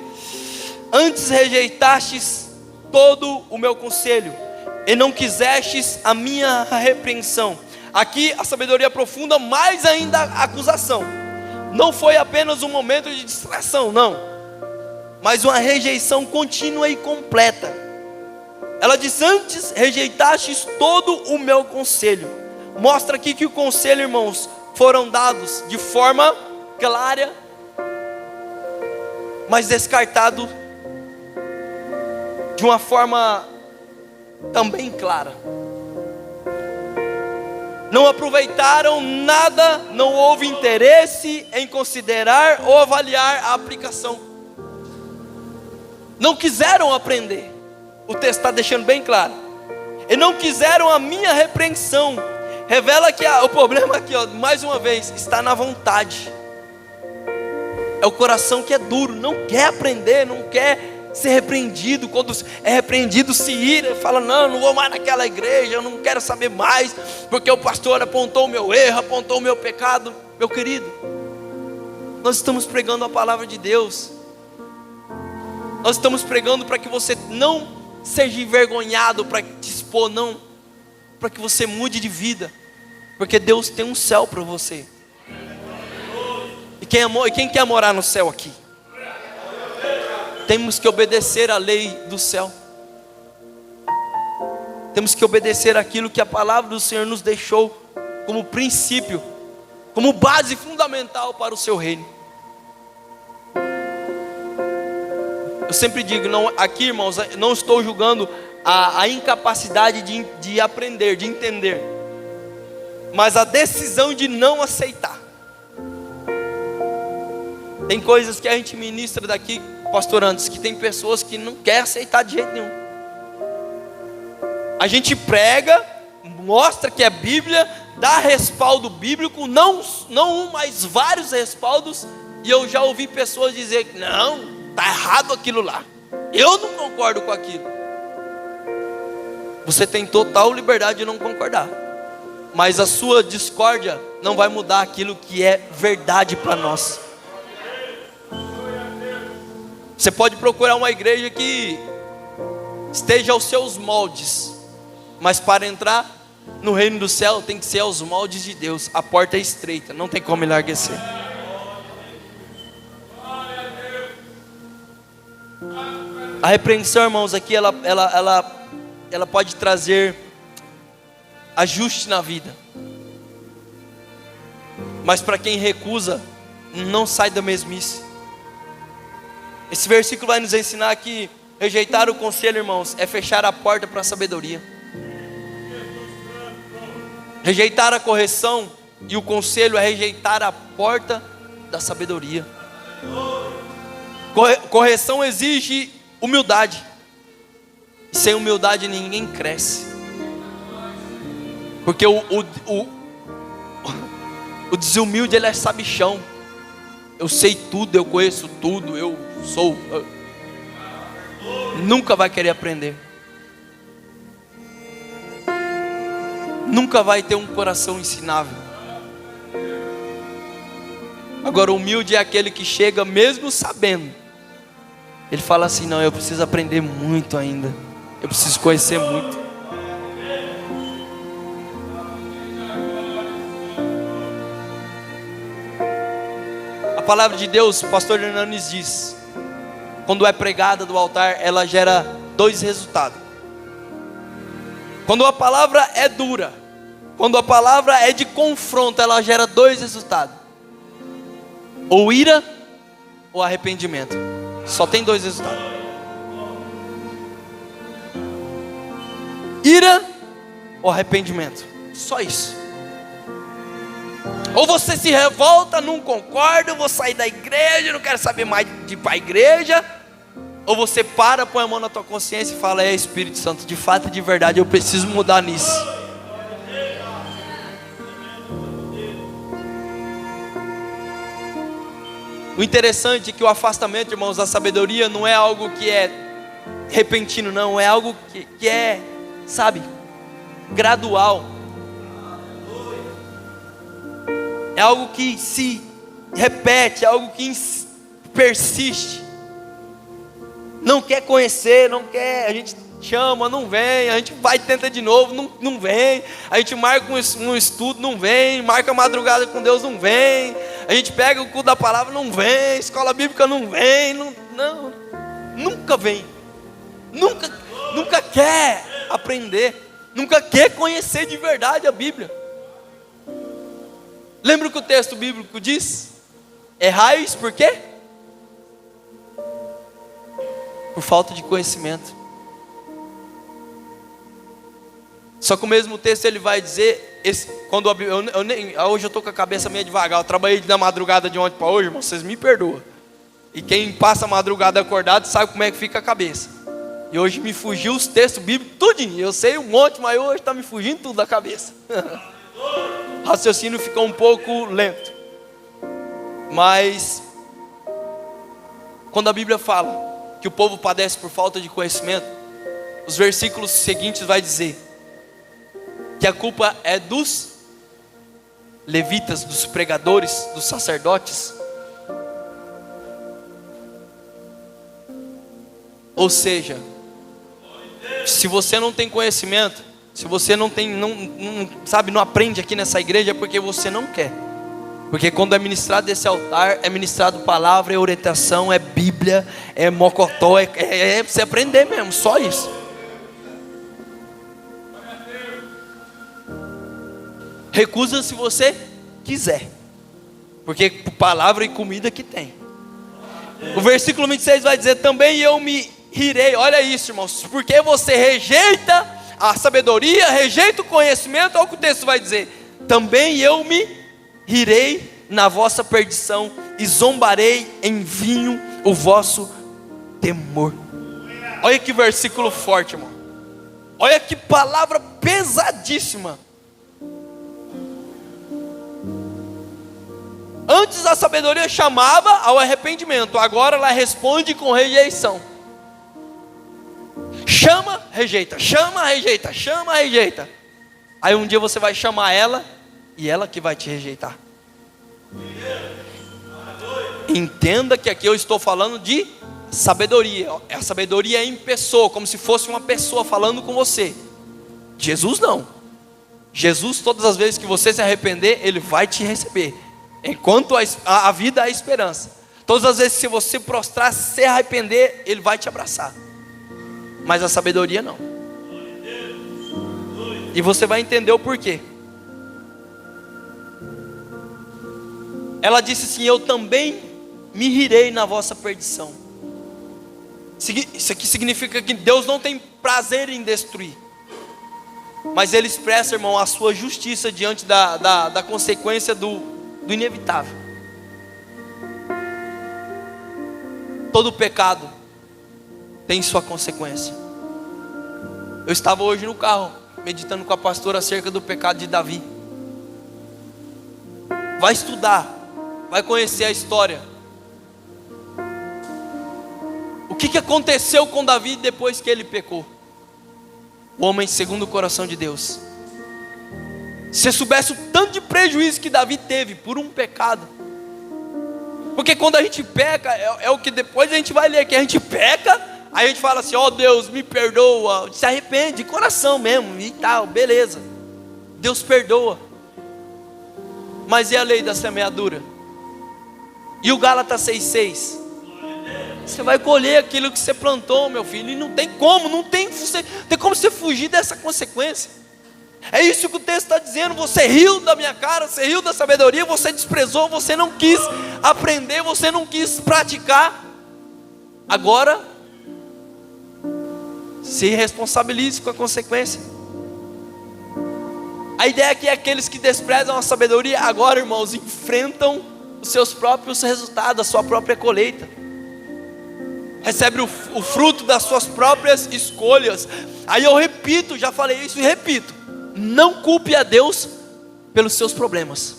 Speaker 1: Antes rejeitastes todo o meu conselho, e não quisestes a minha repreensão. Aqui a sabedoria aprofunda mais ainda a acusação. Não foi apenas um momento de distração, não, mas uma rejeição contínua e completa. Ela diz: antes rejeitastes todo o meu conselho. Mostra aqui que o conselho, irmãos, foram dados de forma clara, mas descartado de uma forma também clara. Não aproveitaram nada, não houve interesse em considerar ou avaliar a aplicação. Não quiseram aprender. O texto está deixando bem claro. E não quiseram a minha repreensão. Revela que o problema aqui, ó, mais uma vez, está na vontade. É o coração que é duro, não quer aprender, não quer ser repreendido. Quando é repreendido, se ira, fala: não vou mais naquela igreja, eu não quero saber mais, porque o pastor apontou o meu erro, apontou o meu pecado. Meu querido, nós estamos pregando a palavra de Deus. Nós estamos pregando para que você não seja envergonhado, para te expor, não, para que você mude de vida, porque Deus tem um céu para você. E quem quer morar no céu aqui? Temos que obedecer à lei do céu. Temos que obedecer aquilo que a palavra do Senhor nos deixou como princípio, como base fundamental para o seu reino. Eu sempre digo, não, aqui, irmãos, não estou julgando a incapacidade de aprender, de entender, mas a decisão de não aceitar. Tem coisas que a gente ministra daqui, pastor Anderson, que tem pessoas que não querem aceitar de jeito nenhum. A gente prega, mostra que é Bíblia, dá respaldo bíblico, não um, mas vários respaldos. E eu já ouvi pessoas dizer que não, está errado aquilo lá, eu não concordo com aquilo. Você tem total liberdade de não concordar, mas a sua discórdia não vai mudar aquilo que é verdade para nós. Você pode procurar uma igreja que esteja aos seus moldes, mas para entrar no reino do céu tem que ser aos moldes de Deus. A porta é estreita, não tem como enlarguecer. A repreensão, irmãos, aqui ela pode trazer ajuste na vida, mas para quem recusa, não sai da mesmice. Esse versículo vai nos ensinar que rejeitar o conselho, irmãos, é fechar a porta para a sabedoria. Rejeitar a correção e o conselho é rejeitar a porta da sabedoria. Correção exige humildade. Sem humildade ninguém cresce. Porque o desumilde, ele é sabichão. Eu sei tudo, eu conheço tudo, eu sou. Nunca vai querer aprender. Nunca vai ter um coração ensinável. Agora, o humilde é aquele que chega mesmo sabendo. Ele fala assim: não, eu preciso aprender muito ainda. Eu preciso conhecer muito. A palavra de Deus, o pastor Hernanes diz, quando é pregada do altar, ela gera dois resultados. Quando a palavra é dura, quando a palavra é de confronto, ela gera dois resultados: ou ira ou arrependimento. Só tem dois resultados: ira ou arrependimento. Só isso. Ou você se revolta, não concordo, vou sair da igreja, não quero saber mais de ir para a igreja. Ou você para, põe a mão na tua consciência e fala: é Espírito Santo, de fato e de verdade eu preciso mudar nisso. O interessante é que o afastamento, irmãos, da sabedoria não é algo que é repentino, não. É algo que é, sabe, gradual. É algo que se repete, é algo que persiste. Não quer conhecer, não quer, a gente chama, não vem, a gente vai e tenta de novo, não vem, a gente marca um estudo, não vem, marca a madrugada com Deus, não vem, a gente pega o culto da palavra, não vem, escola bíblica não vem, nunca vem, nunca quer aprender, nunca quer conhecer de verdade a Bíblia. Lembra o que o texto bíblico diz? Errais por quê? Por falta de conhecimento. Só que o mesmo texto ele vai dizer, hoje eu estou com a cabeça meio devagar, eu trabalhei da madrugada de ontem para hoje, irmão, vocês me perdoam. E quem passa a madrugada acordado sabe como é que fica a cabeça. E hoje me fugiu os textos bíblicos tudinho, eu sei um monte, mas hoje está me fugindo tudo da cabeça. O raciocínio ficou um pouco lento. Mas quando a Bíblia fala que o povo padece por falta de conhecimento, os versículos seguintes vai dizer que a culpa é dos levitas, dos pregadores, dos sacerdotes. Ou seja, se você não tem conhecimento, se você não aprende aqui nessa igreja, é porque você não quer. Porque quando é ministrado desse altar, é ministrado palavra, é orientação, é Bíblia, é mocotó, é você aprender mesmo, só isso. Recusa se você quiser, porque palavra e comida que tem. O versículo 26 vai dizer: também eu me rirei. Olha isso, irmãos, porque você rejeita a sabedoria, rejeita o conhecimento. Olha o que o texto vai dizer: também eu me rirei na vossa perdição e zombarei em vinho o vosso temor. Olha que versículo forte, irmão. Olha que palavra pesadíssima. Antes a sabedoria chamava ao arrependimento, agora ela responde com rejeição. Chama, rejeita, chama, rejeita, chama, rejeita. Aí um dia você vai chamar ela e ela que vai te rejeitar. Entenda que aqui eu estou falando de sabedoria. A sabedoria é em pessoa, como se fosse uma pessoa falando com você. Jesus não. Jesus, todas as vezes que você se arrepender, Ele vai te receber. Enquanto a vida há esperança. Todas as vezes que você prostrar, se arrepender, Ele vai te abraçar. Mas a sabedoria não. E você vai entender o porquê. Ela disse assim: eu também me rirei na vossa perdição. Isso aqui significa que Deus não tem prazer em destruir, mas Ele expressa, irmão, a sua justiça diante da consequência do inevitável. Todo pecado tem sua consequência. Eu estava hoje no carro meditando com a pastora acerca do pecado de Davi. Vai estudar, vai conhecer a história. O que aconteceu com Davi depois que ele pecou? O homem segundo o coração de Deus. Se você soubesse o tanto de prejuízo que Davi teve por um pecado. Porque quando a gente peca, é o que depois a gente vai ler, que a gente peca, aí a gente fala assim: ó Deus, me perdoa, se arrepende de coração mesmo e tal, beleza, Deus perdoa. Mas e a lei da semeadura? E o Gálatas 6,6? Você vai colher aquilo que você plantou, meu filho, e não tem como você fugir dessa consequência. É isso que o texto está dizendo. Você riu da minha cara, você riu da sabedoria, você desprezou, você não quis aprender, você não quis praticar. Agora se responsabilize com a consequência. A ideia aqui é aqueles que desprezam a sabedoria agora, irmãos, enfrentam os seus próprios resultados, a sua própria colheita. Recebe o fruto das suas próprias escolhas. Aí eu repito, já falei isso e repito: não culpe a Deus pelos seus problemas.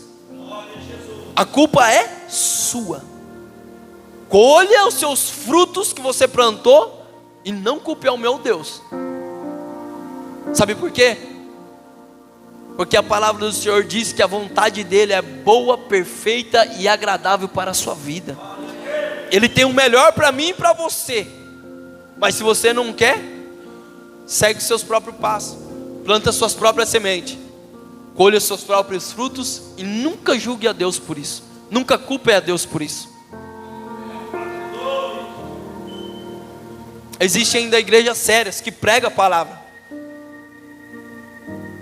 Speaker 1: A culpa é sua. Colha os seus frutos que você plantou e não culpe ao meu Deus. Sabe por quê? Porque a palavra do Senhor diz que a vontade dele é boa, perfeita e agradável para a sua vida. Ele tem o melhor para mim e para você. Mas se você não quer, segue os seus próprios passos, planta suas próprias sementes, colha os seus próprios frutos e nunca julgue a Deus por isso. Nunca culpe a Deus por isso. Existem ainda igrejas sérias que pregam a palavra.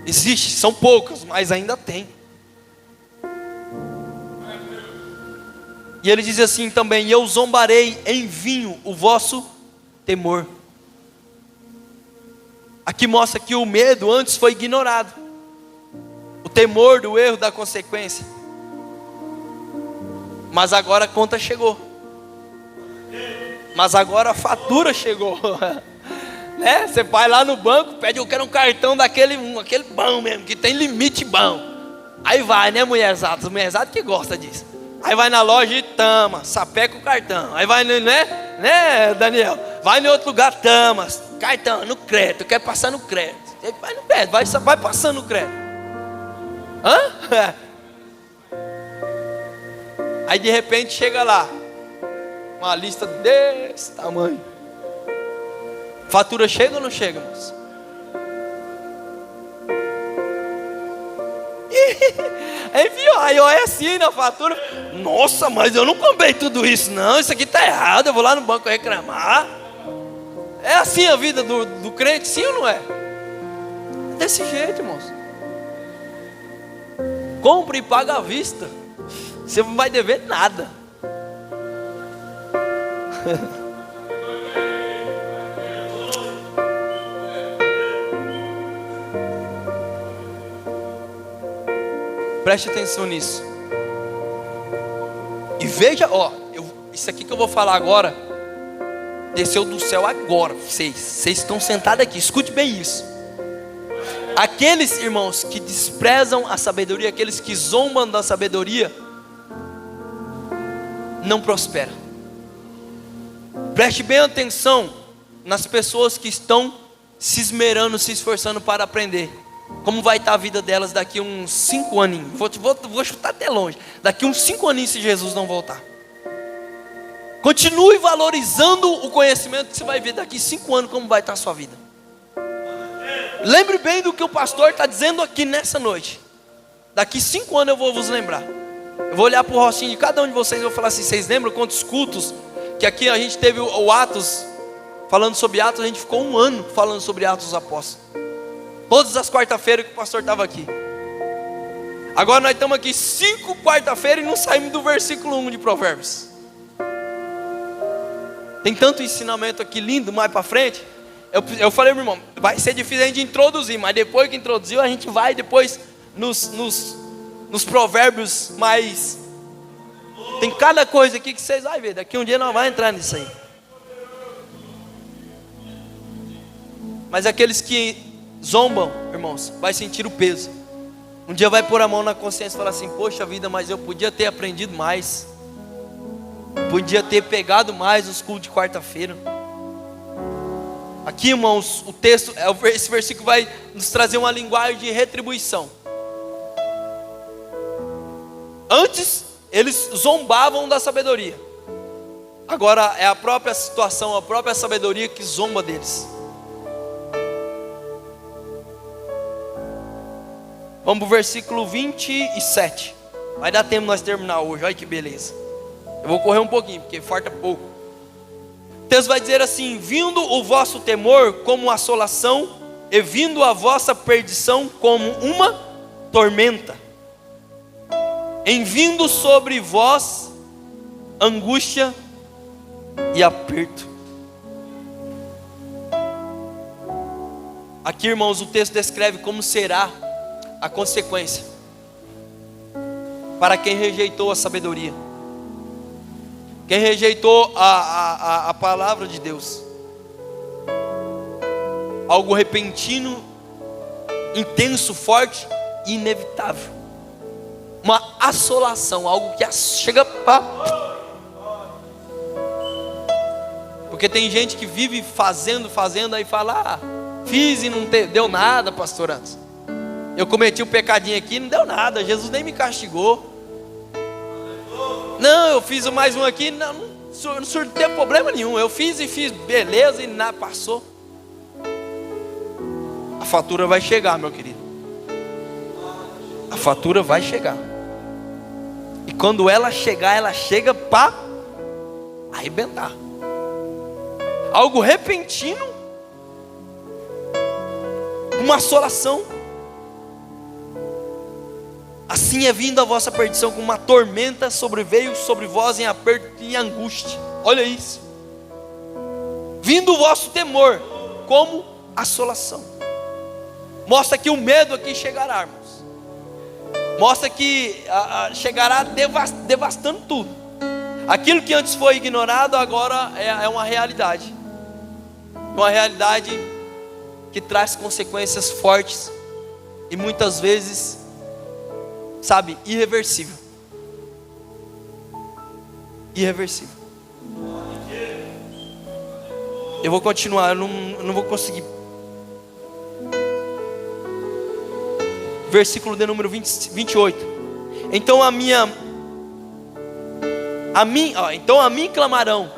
Speaker 1: Existe, são poucas, mas ainda tem. E ele diz assim também: eu zombarei em vinho o vosso temor. Aqui mostra que o medo antes foi ignorado. O temor do erro, da consequência. Mas agora a conta chegou. Mas agora a fatura chegou. Né? Você vai lá no banco, pede, eu quero um cartão aquele bom mesmo, que tem limite bom. Aí vai, né, mulherzada? Mulherzada que gosta disso. Aí vai na loja e tama, sapeca o cartão. Aí vai, né, Daniel? Vai em outro lugar, tama, cartão, no crédito, quer passar no crédito. Ele vai no crédito, vai passando no crédito. Hã? Aí de repente chega lá, uma lista desse tamanho. Fatura chega ou não chega, moço? Aí olha assim na fatura. Nossa, mas eu não comprei tudo isso não. Isso aqui está errado, eu vou lá no banco reclamar. É assim a vida do crente, sim ou não é? É desse jeito, moço. Compre e paga à vista. Você não vai dever nada. Preste atenção nisso. E veja, isso aqui que eu vou falar agora, desceu do céu agora. Vocês estão sentados aqui, escute bem isso. Aqueles irmãos que desprezam a sabedoria, aqueles que zombam da sabedoria, não prosperam. Preste bem atenção nas pessoas que estão se esmerando, se esforçando para aprender. Como vai estar a vida delas daqui uns 5 aninhos? Vou chutar até longe. Daqui uns 5 aninhos, se Jesus não voltar. Continue valorizando o conhecimento que você vai ver daqui 5 anos, como vai estar a sua vida. Lembre bem do que o pastor está dizendo aqui nessa noite. Daqui 5 anos eu vou vos lembrar. Eu vou olhar para o rostinho de cada um de vocês e vou falar assim: vocês lembram quantos cultos que aqui a gente teve o Atos, falando sobre Atos, a gente ficou 1 ano falando sobre Atos dos Apóstolos. Todas as quarta-feiras que o pastor estava aqui. Agora nós estamos aqui 5 quarta-feiras e não saímos do versículo 1 de Provérbios. Tem tanto ensinamento aqui lindo mais para frente. Eu falei, meu irmão, vai ser difícil a gente introduzir, mas depois que introduziu, a gente vai depois nos provérbios mais. Tem cada coisa aqui que vocês vão ver. Daqui um dia nós vamos entrar nisso aí. Mas aqueles que zombam, irmãos, vai sentir o peso. Um dia vai pôr a mão na consciência e falar assim: poxa vida, mas eu podia ter aprendido mais. Podia ter pegado mais os cultos de quarta-feira. Aqui, irmãos, o texto, esse versículo vai nos trazer uma linguagem de retribuição. Antes, eles zombavam da sabedoria. Agora é a própria situação, a própria sabedoria que zomba deles. Vamos para o versículo 27. Vai dar tempo nós terminar hoje. Olha que beleza. Eu vou correr um pouquinho, porque falta pouco. O texto vai dizer assim: vindo o vosso temor como assolação, e vindo a vossa perdição como uma tormenta, em vindo sobre vós angústia e aperto. Aqui, irmãos, o texto descreve como será a consequência para quem rejeitou a sabedoria, quem rejeitou a palavra de Deus. Algo repentino, intenso, forte e inevitável. Uma assolação, algo que chega para... Porque tem gente que vive fazendo, aí fala: fiz e não deu nada, pastor Anderson. Eu cometi um pecadinho aqui, não deu nada, Jesus nem me castigou. Não, eu fiz mais um aqui, não teve problema nenhum. Eu fiz, beleza, e nada, passou. A fatura vai chegar, meu querido. A fatura vai chegar. E quando ela chegar, ela chega para arrebentar. Algo repentino, uma assolação. Assim é vindo a vossa perdição, como uma tormenta sobreveio sobre vós em aperto e angústia. Olha isso. Vindo o vosso temor, como assolação. Mostra que o medo aqui chegará, irmãos. Mostra que chegará devastando tudo. Aquilo que antes foi ignorado, agora é uma realidade. Uma realidade que traz consequências fortes e muitas vezes, sabe, irreversível. Irreversível. Eu vou continuar, eu não vou conseguir. Versículo de número 28. Então a mim clamarão,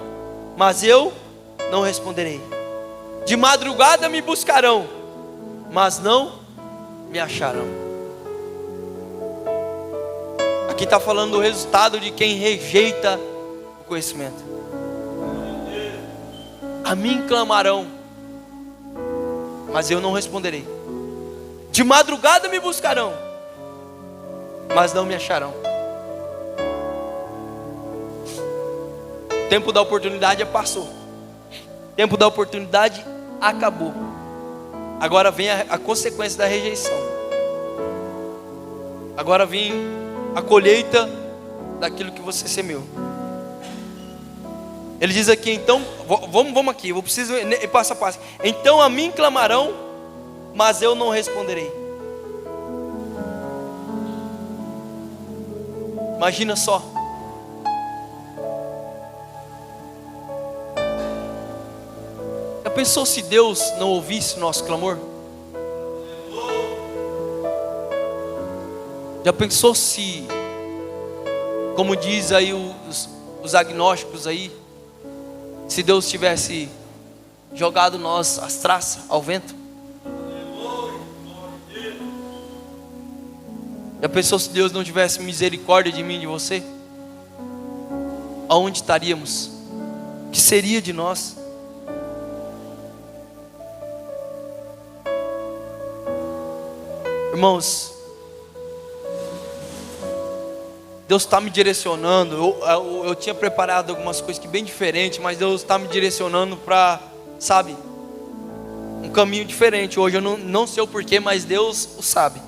Speaker 1: mas eu não responderei. De madrugada me buscarão, mas não me acharão. Aqui está falando do resultado de quem rejeita o conhecimento. A mim clamarão, mas eu não responderei. De madrugada me buscarão, mas não me acharão. O tempo da oportunidade passou. O tempo da oportunidade acabou. Agora vem a consequência da rejeição. Agora vem a colheita daquilo que você semeou. Ele diz aqui, então, vamos aqui, eu preciso ir passo a passo. Então a mim clamarão, mas eu não responderei. Imagina só. Já pensou se Deus não ouvisse o nosso clamor? Já pensou se, como diz aí os agnósticos aí, se Deus tivesse jogado nós as traças ao vento? Já pensou se Deus não tivesse misericórdia de mim e de você? Aonde estaríamos? O que seria de nós? Irmãos, Deus está me direcionando. Eu tinha preparado algumas coisas que bem diferentes, mas Deus está me direcionando para, sabe, um caminho diferente. Hoje eu não sei o porquê, mas Deus o sabe.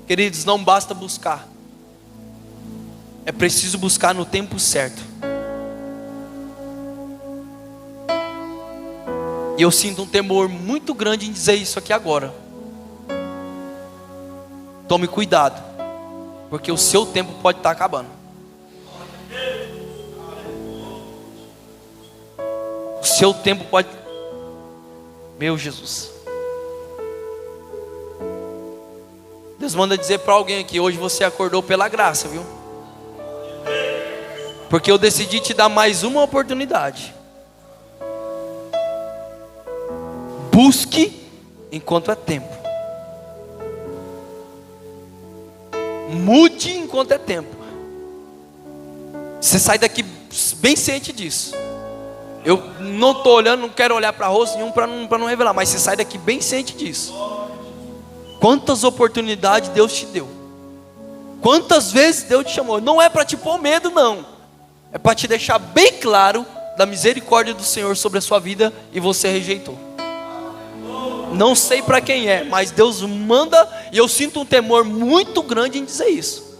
Speaker 1: Queridos, não basta buscar, é preciso buscar no tempo certo. E eu sinto um temor muito grande em dizer isso aqui agora. Tome cuidado, porque o seu tempo pode estar acabando. O seu tempo pode... Meu Jesus. Deus manda dizer para alguém aqui: hoje você acordou pela graça, viu? Porque eu decidi te dar mais uma oportunidade. Busque enquanto é tempo. Mude enquanto é tempo. Você sai daqui bem ciente disso. Eu não estou olhando, não quero olhar para rosto nenhum para não revelar, mas você sai daqui bem ciente disso. Quantas oportunidades Deus te deu? Quantas vezes Deus te chamou? Não é para te pôr medo, não. É para te deixar bem claro da misericórdia do Senhor sobre a sua vida, e você rejeitou. Não sei para quem é, mas Deus manda, e eu sinto um temor muito grande em dizer isso.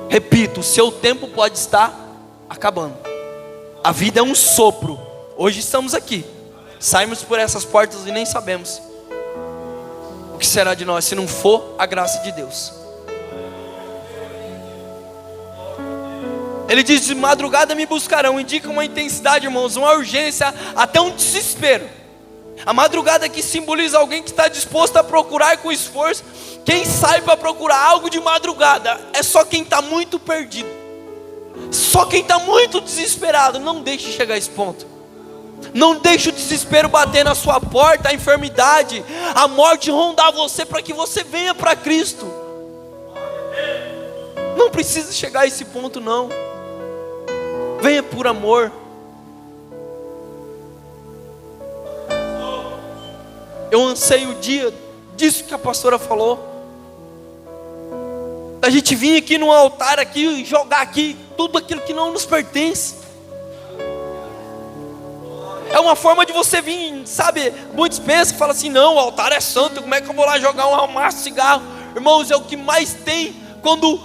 Speaker 1: Repito, o seu tempo pode estar acabando. A vida é um sopro. Hoje estamos aqui, saímos por essas portas e nem sabemos o que será de nós se não for a graça de Deus. Ele diz: de madrugada me buscarão. Indica uma intensidade, irmãos, uma urgência, até um desespero. A madrugada aqui simboliza alguém que está disposto a procurar com esforço. Quem sai para procurar algo de madrugada é só quem está muito perdido, só quem está muito desesperado. Não deixe chegar a esse ponto. Não deixe o desespero bater na sua porta, a enfermidade, a morte rondar você, para que você venha para Cristo. Não precisa chegar a esse ponto, não. Venha por amor. Eu anseio o dia disso que a pastora falou, da gente vir aqui no altar aqui e jogar aqui tudo aquilo que não nos pertence. É uma forma de você vir, sabe? Muitos pensam, falam assim: não, o altar é santo, como é que eu vou lá jogar um maço de cigarro? Irmãos, é o que mais tem quando,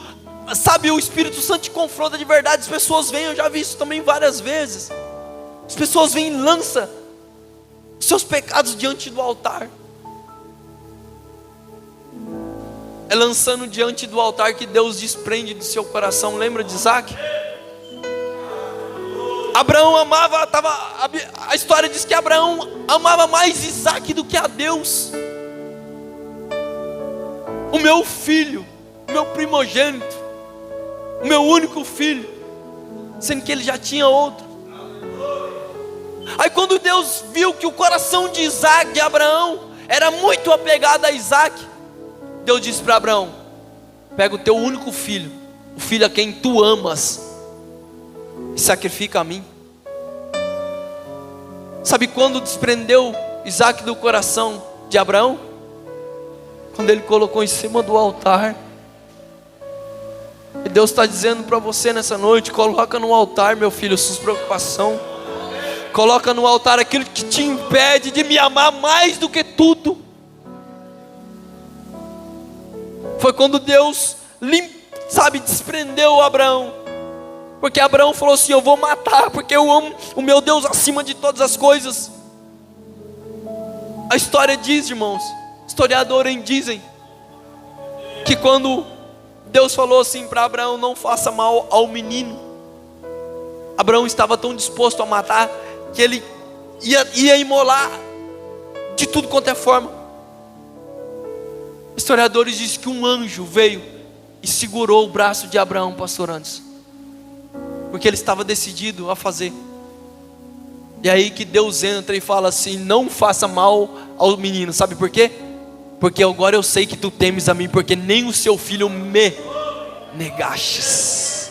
Speaker 1: sabe, o Espírito Santo te confronta de verdade. As pessoas vêm, eu já vi isso também várias vezes. As pessoas vêm e lançam os seus pecados diante do altar. É lançando diante do altar que Deus desprende do seu coração. Lembra de Isaac? Abraão amava, a história diz que Abraão amava mais Isaac do que a Deus. O meu filho, o meu primogênito, o meu único filho, sendo que ele já tinha outro. Aí quando Deus viu que o coração de Isaac, de Abraão, era muito apegado a Isaac, Deus disse para Abraão: pega o teu único filho, o filho a quem tu amas, e sacrifica a mim. Sabe quando desprendeu Isaac do coração de Abraão? Quando ele colocou em cima do altar. E Deus está dizendo para você nessa noite: coloca no altar, meu filho, suas preocupações. Coloca no altar aquilo que te impede de me amar mais do que tudo. Foi quando Deus, desprendeu Abraão. Porque Abraão falou assim: eu vou matar, porque eu amo o meu Deus acima de todas as coisas. A história diz, irmãos, historiadores dizem, que quando Deus falou assim para Abraão: não faça mal ao menino, Abraão estava tão disposto a matar, que ele ia imolar de tudo quanto é forma. Historiadores dizem que um anjo veio e segurou o braço de Abraão, pastor Anderson, porque ele estava decidido a fazer. E aí que Deus entra e fala assim: não faça mal ao menino. Sabe por quê? Porque agora eu sei que tu temes a mim, porque nem o seu filho me negastes.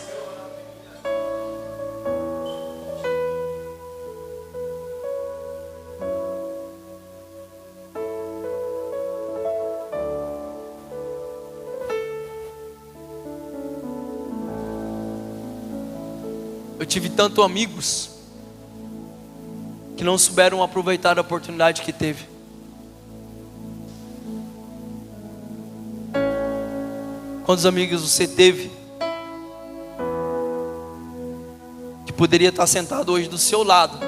Speaker 1: Eu tive tanto amigos que não souberam aproveitar a oportunidade que teve. Quantos amigos você teve que poderia estar sentado hoje do seu lado,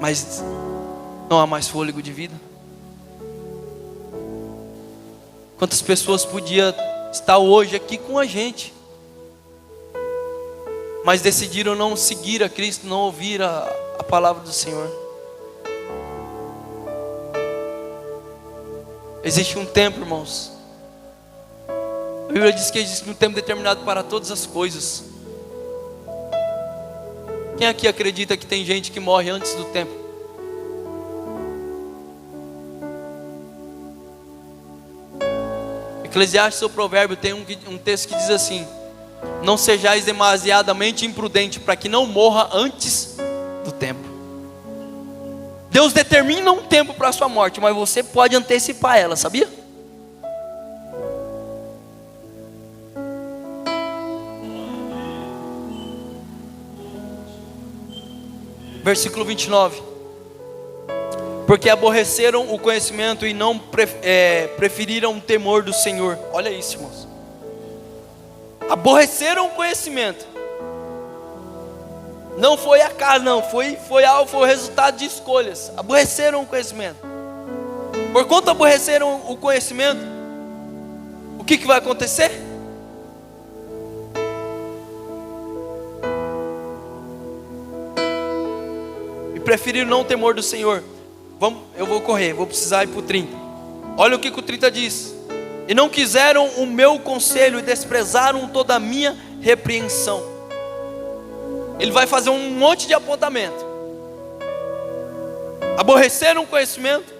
Speaker 1: mas não há mais fôlego de vida? Quantas pessoas podiam estar hoje aqui com a gente, mas decidiram não seguir a Cristo, não ouvir a palavra do Senhor? Existe um tempo, irmãos. A Bíblia diz que existe um tempo determinado para todas as coisas. Quem aqui acredita que tem gente que morre antes do tempo? Eclesiastes, o provérbio, tem um texto que diz assim: não sejais demasiadamente imprudente, para que não morra antes do tempo. Deus determina um tempo para a sua morte, mas você pode antecipar ela, sabia? Versículo 29. Porque aborreceram o conhecimento e não preferiram o temor do Senhor. Olha isso, irmãos. Aborreceram o conhecimento. Não foi acaso, não. Foi o resultado de escolhas. Aborreceram o conhecimento. Por quanto aborreceram o conhecimento, o que vai acontecer? preferiram não o temor do Senhor. Eu vou correr, vou precisar ir para o 30. Olha o que o 30 diz: e não quiseram o meu conselho e desprezaram toda a minha repreensão. Ele vai fazer um monte de apontamento. Aborreceram o conhecimento,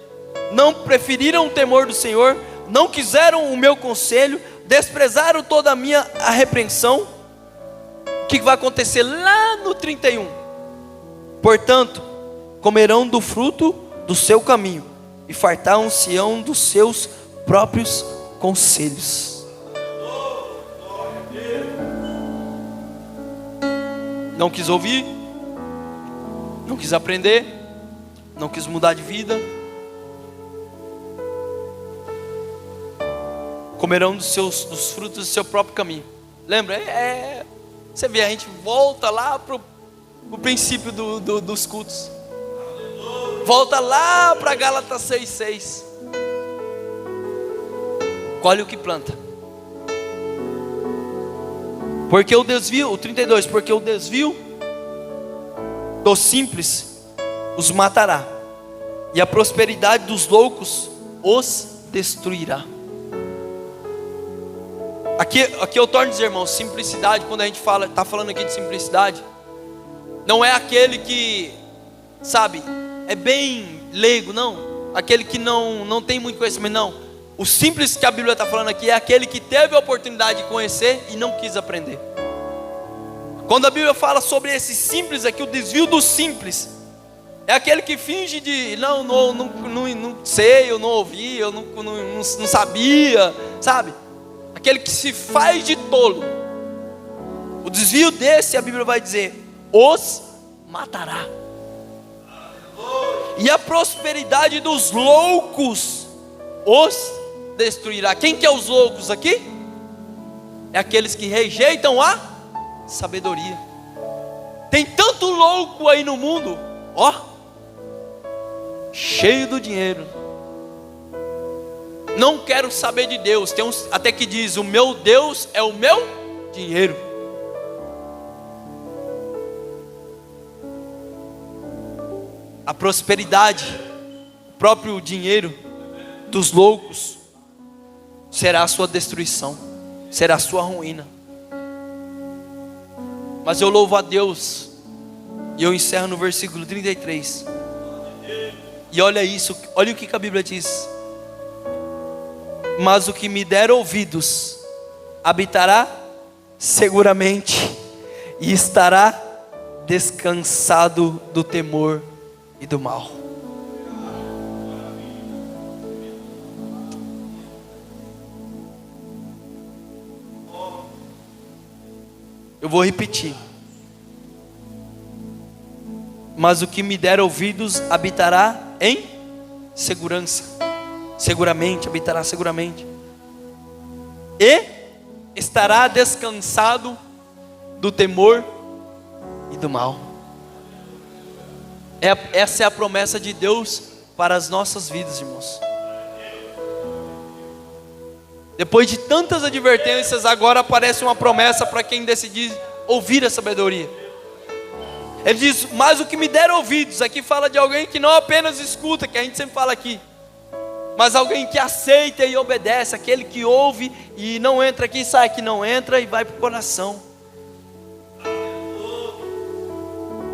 Speaker 1: não preferiram o temor do Senhor, não quiseram o meu conselho, desprezaram toda a minha repreensão. O que vai acontecer lá no 31? Portanto, comerão do fruto do seu caminho e fartar-se-ão dos seus próprios conselhos. Não quis ouvir, não quis aprender, não quis mudar de vida. Comerão dos frutos do seu próprio caminho. Lembra? Você vê, a gente volta lá para o princípio dos cultos. Volta lá para Gálatas 6,6. Colhe o que planta. Porque o desvio, o 32, porque o desvio dos simples os matará, e a prosperidade dos loucos os destruirá. Aqui eu torno a dizer, irmão, simplicidade, quando a gente está falando aqui de simplicidade, não é aquele que, sabe, é bem leigo, não. Aquele que não tem muito conhecimento, não. O simples que a Bíblia está falando aqui é aquele que teve a oportunidade de conhecer e não quis aprender. Quando a Bíblia fala sobre esse simples aqui, o desvio do simples, é aquele que finge de, não sei, eu não ouvi, eu não sabia, sabe? Aquele que se faz de tolo. O desvio desse, a Bíblia vai dizer, os matará. E a prosperidade dos loucos os destruirá. Quem que é os loucos aqui? É aqueles que rejeitam a sabedoria. Tem tanto louco aí no mundo, ó, cheio do dinheiro, não quero saber de Deus. Tem uns até que diz, o meu Deus é o meu dinheiro. A prosperidade, o próprio dinheiro dos loucos será a sua destruição, será a sua ruína. Mas eu louvo a Deus, e eu encerro no versículo 33. E olha isso, olha o que a Bíblia diz: mas o que me der ouvidos habitará seguramente e estará descansado do temor e do mal. Eu vou repetir. Mas o que me der ouvidos habitará em segurança. Seguramente, habitará seguramente. E estará descansado do temor e do mal. Essa é a promessa de Deus para as nossas vidas, irmãos. Depois de tantas advertências, agora aparece uma promessa para quem decidir ouvir a sabedoria. Ele diz, mas o que me der ouvidos, aqui fala de alguém que não apenas escuta, que a gente sempre fala aqui, mas alguém que aceita e obedece, aquele que ouve e não entra aqui, sai aqui, não entra e vai para o coração.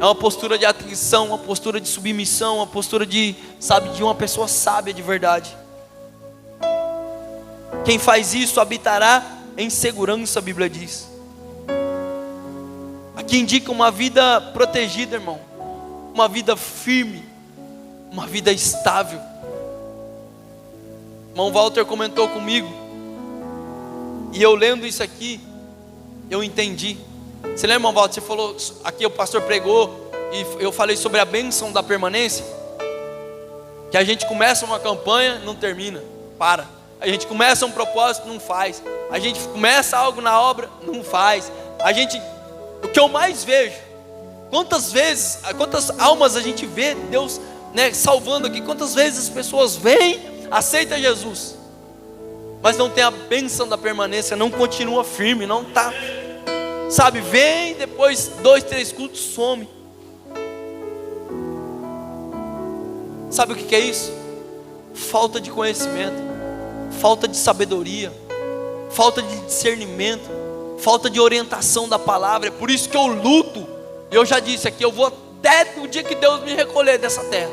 Speaker 1: É uma postura de atenção, uma postura de submissão, uma postura de uma pessoa sábia de verdade. Quem faz isso habitará em segurança, a Bíblia diz. Aqui indica uma vida protegida, irmão. Uma vida firme. Uma vida estável. O irmão Walter comentou comigo. E eu lendo isso aqui, eu entendi. Você lembra, irmão Walter? Você falou, aqui o pastor pregou, e eu falei sobre a bênção da permanência. Que a gente começa uma campanha, não termina, para. A gente começa um propósito, não faz. A gente começa algo na obra, não faz. O que eu mais vejo, quantas almas a gente vê Deus, né, salvando aqui. Quantas vezes as pessoas vêm, aceitam Jesus, mas não tem a bênção da permanência, não continua firme, não está, sabe, vem, depois 2, 3 cultos, some. Sabe o que é isso? Falta de conhecimento, falta de sabedoria, falta de discernimento, falta de orientação da palavra. É por isso que eu luto. Eu já disse aqui, eu vou até o dia que Deus me recolher dessa terra.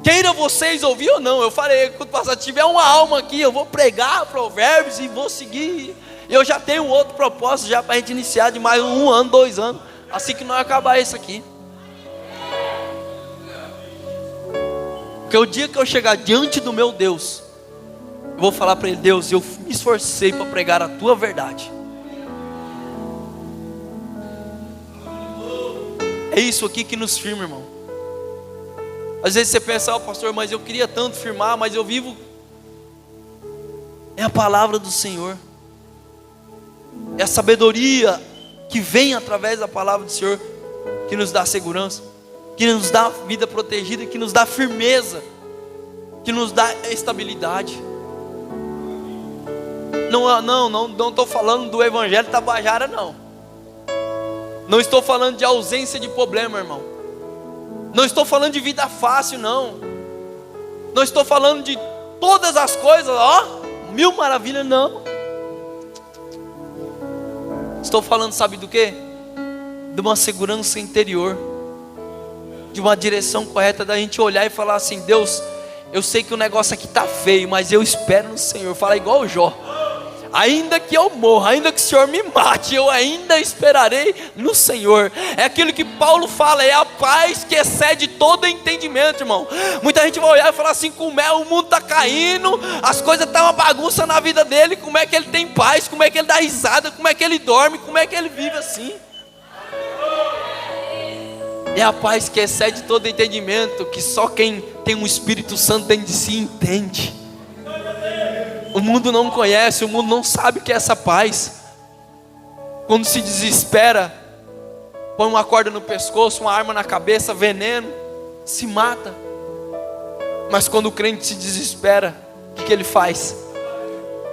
Speaker 1: Queira vocês ouvir ou não, eu falei, quando passar, tiver uma alma aqui, eu vou pregar provérbios e vou seguir. Eu já tenho outro propósito já para a gente iniciar de mais 1 ano, 2 anos, assim que nós acabar isso aqui. Porque o dia que eu chegar diante do meu Deus, eu vou falar para Ele: Deus, eu me esforcei para pregar a Tua verdade. É isso aqui que nos firma, irmão. Às vezes você pensa, pastor, mas eu queria tanto firmar, mas eu vivo. É a palavra do Senhor. É a sabedoria que vem através da palavra do Senhor que nos dá segurança, que nos dá vida protegida, que nos dá firmeza, que nos dá estabilidade. Não estou falando do evangelho tabajara, não. Não estou falando de ausência de problema, irmão. Não estou falando de vida fácil, não. Não estou falando de todas as coisas, mil maravilhas, não. Estou falando, sabe do quê? De uma segurança interior, de uma direção correta, da gente olhar e falar assim: Deus, eu sei que o negócio aqui está feio, mas eu espero no Senhor. Fala igual o Jó: ainda que eu morra, ainda que o Senhor me mate, eu ainda esperarei no Senhor. É aquilo que Paulo fala, é a paz que excede todo entendimento, irmão. Muita gente vai olhar e falar assim: como é, o mundo está caindo, as coisas estão uma bagunça na vida dele, como é que ele tem paz, como é que ele dá risada, como é que ele dorme, como é que ele vive assim? É a paz que excede todo entendimento, que só quem tem um Espírito Santo dentro de si entende. O mundo não conhece, o mundo não sabe o que é essa paz. Quando se desespera, põe uma corda no pescoço, uma arma na cabeça, veneno, se mata. Mas quando o crente se desespera, o que ele faz?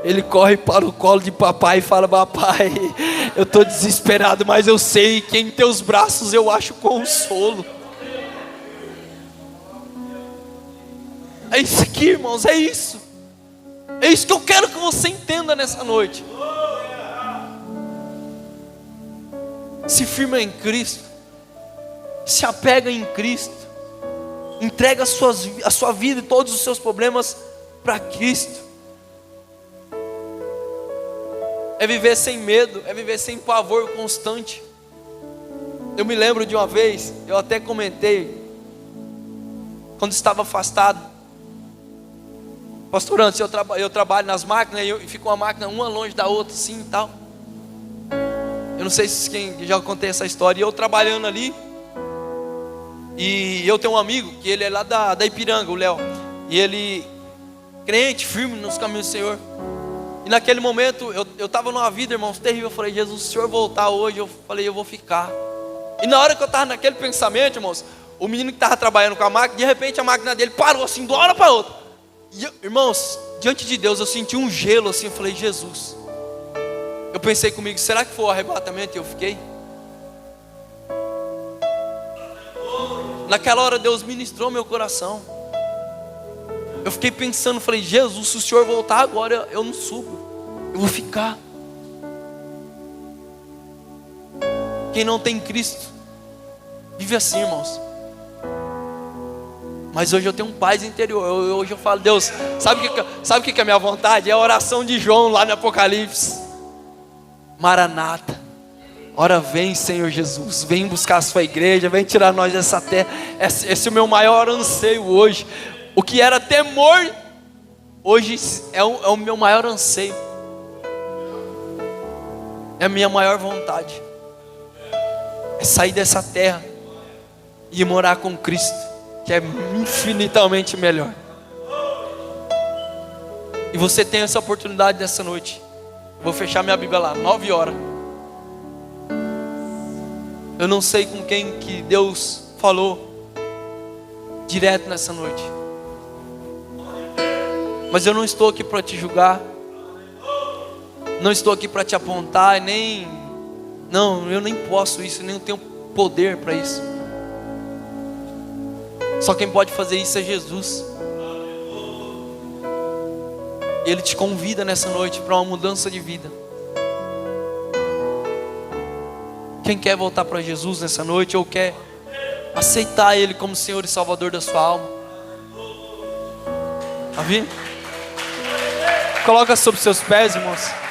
Speaker 1: Ele corre para o colo de papai e fala: papai, eu estou desesperado, mas eu sei que em teus braços eu acho consolo. É isso aqui, irmãos, é isso. É isso que eu quero que você entenda nessa noite. Se firma em Cristo, se apega em Cristo, entrega a sua vida e todos os seus problemas para Cristo. É viver sem medo, é viver sem pavor constante. Eu me lembro de uma vez, eu até comentei, quando estava afastado. Pastor, antes eu trabalho nas máquinas e fica uma máquina uma longe da outra assim e tal. Eu não sei se quem já contei essa história. E eu trabalhando ali, e eu tenho um amigo que ele é lá da Ipiranga, o Léo. E ele, crente, firme nos caminhos do Senhor. E naquele momento eu estava numa vida, irmãos, terrível. Eu falei: Jesus, se o Senhor voltar hoje, eu falei, eu vou ficar. E na hora que eu estava naquele pensamento, irmãos, o menino que estava trabalhando com a máquina, de repente a máquina dele parou assim, de uma hora para outra. E irmãos, diante de Deus eu senti um gelo assim. Eu falei: Jesus. Eu pensei comigo: será que foi o arrebatamento? E eu fiquei. Naquela hora Deus ministrou meu coração. Eu fiquei pensando, falei: Jesus, se o Senhor voltar agora, eu não subo, eu vou ficar. Quem não tem Cristo vive assim, irmãos. Mas hoje eu tenho paz interior. Hoje eu falo: Deus, sabe o que é a minha vontade? É a oração de João lá no Apocalipse: Maranata, ora vem, Senhor Jesus, vem buscar a sua igreja, vem tirar nós dessa terra. Esse é o meu maior anseio hoje. O que era temor, hoje é o meu maior anseio. É a minha maior vontade. É sair dessa terra e morar com Cristo, que é infinitamente melhor. E você tem essa oportunidade dessa noite. Eu vou fechar minha Bíblia lá, 9 horas. Eu não sei com quem que Deus falou direto nessa noite, mas eu não estou aqui para te julgar. Não estou aqui para te apontar, eu nem posso isso, nem tenho poder para isso. Só quem pode fazer isso é Jesus. E Ele te convida nessa noite para uma mudança de vida. Quem quer voltar para Jesus nessa noite, ou quer aceitar Ele como Senhor e Salvador da sua alma? Amém? Coloca sobre seus pés, irmãos.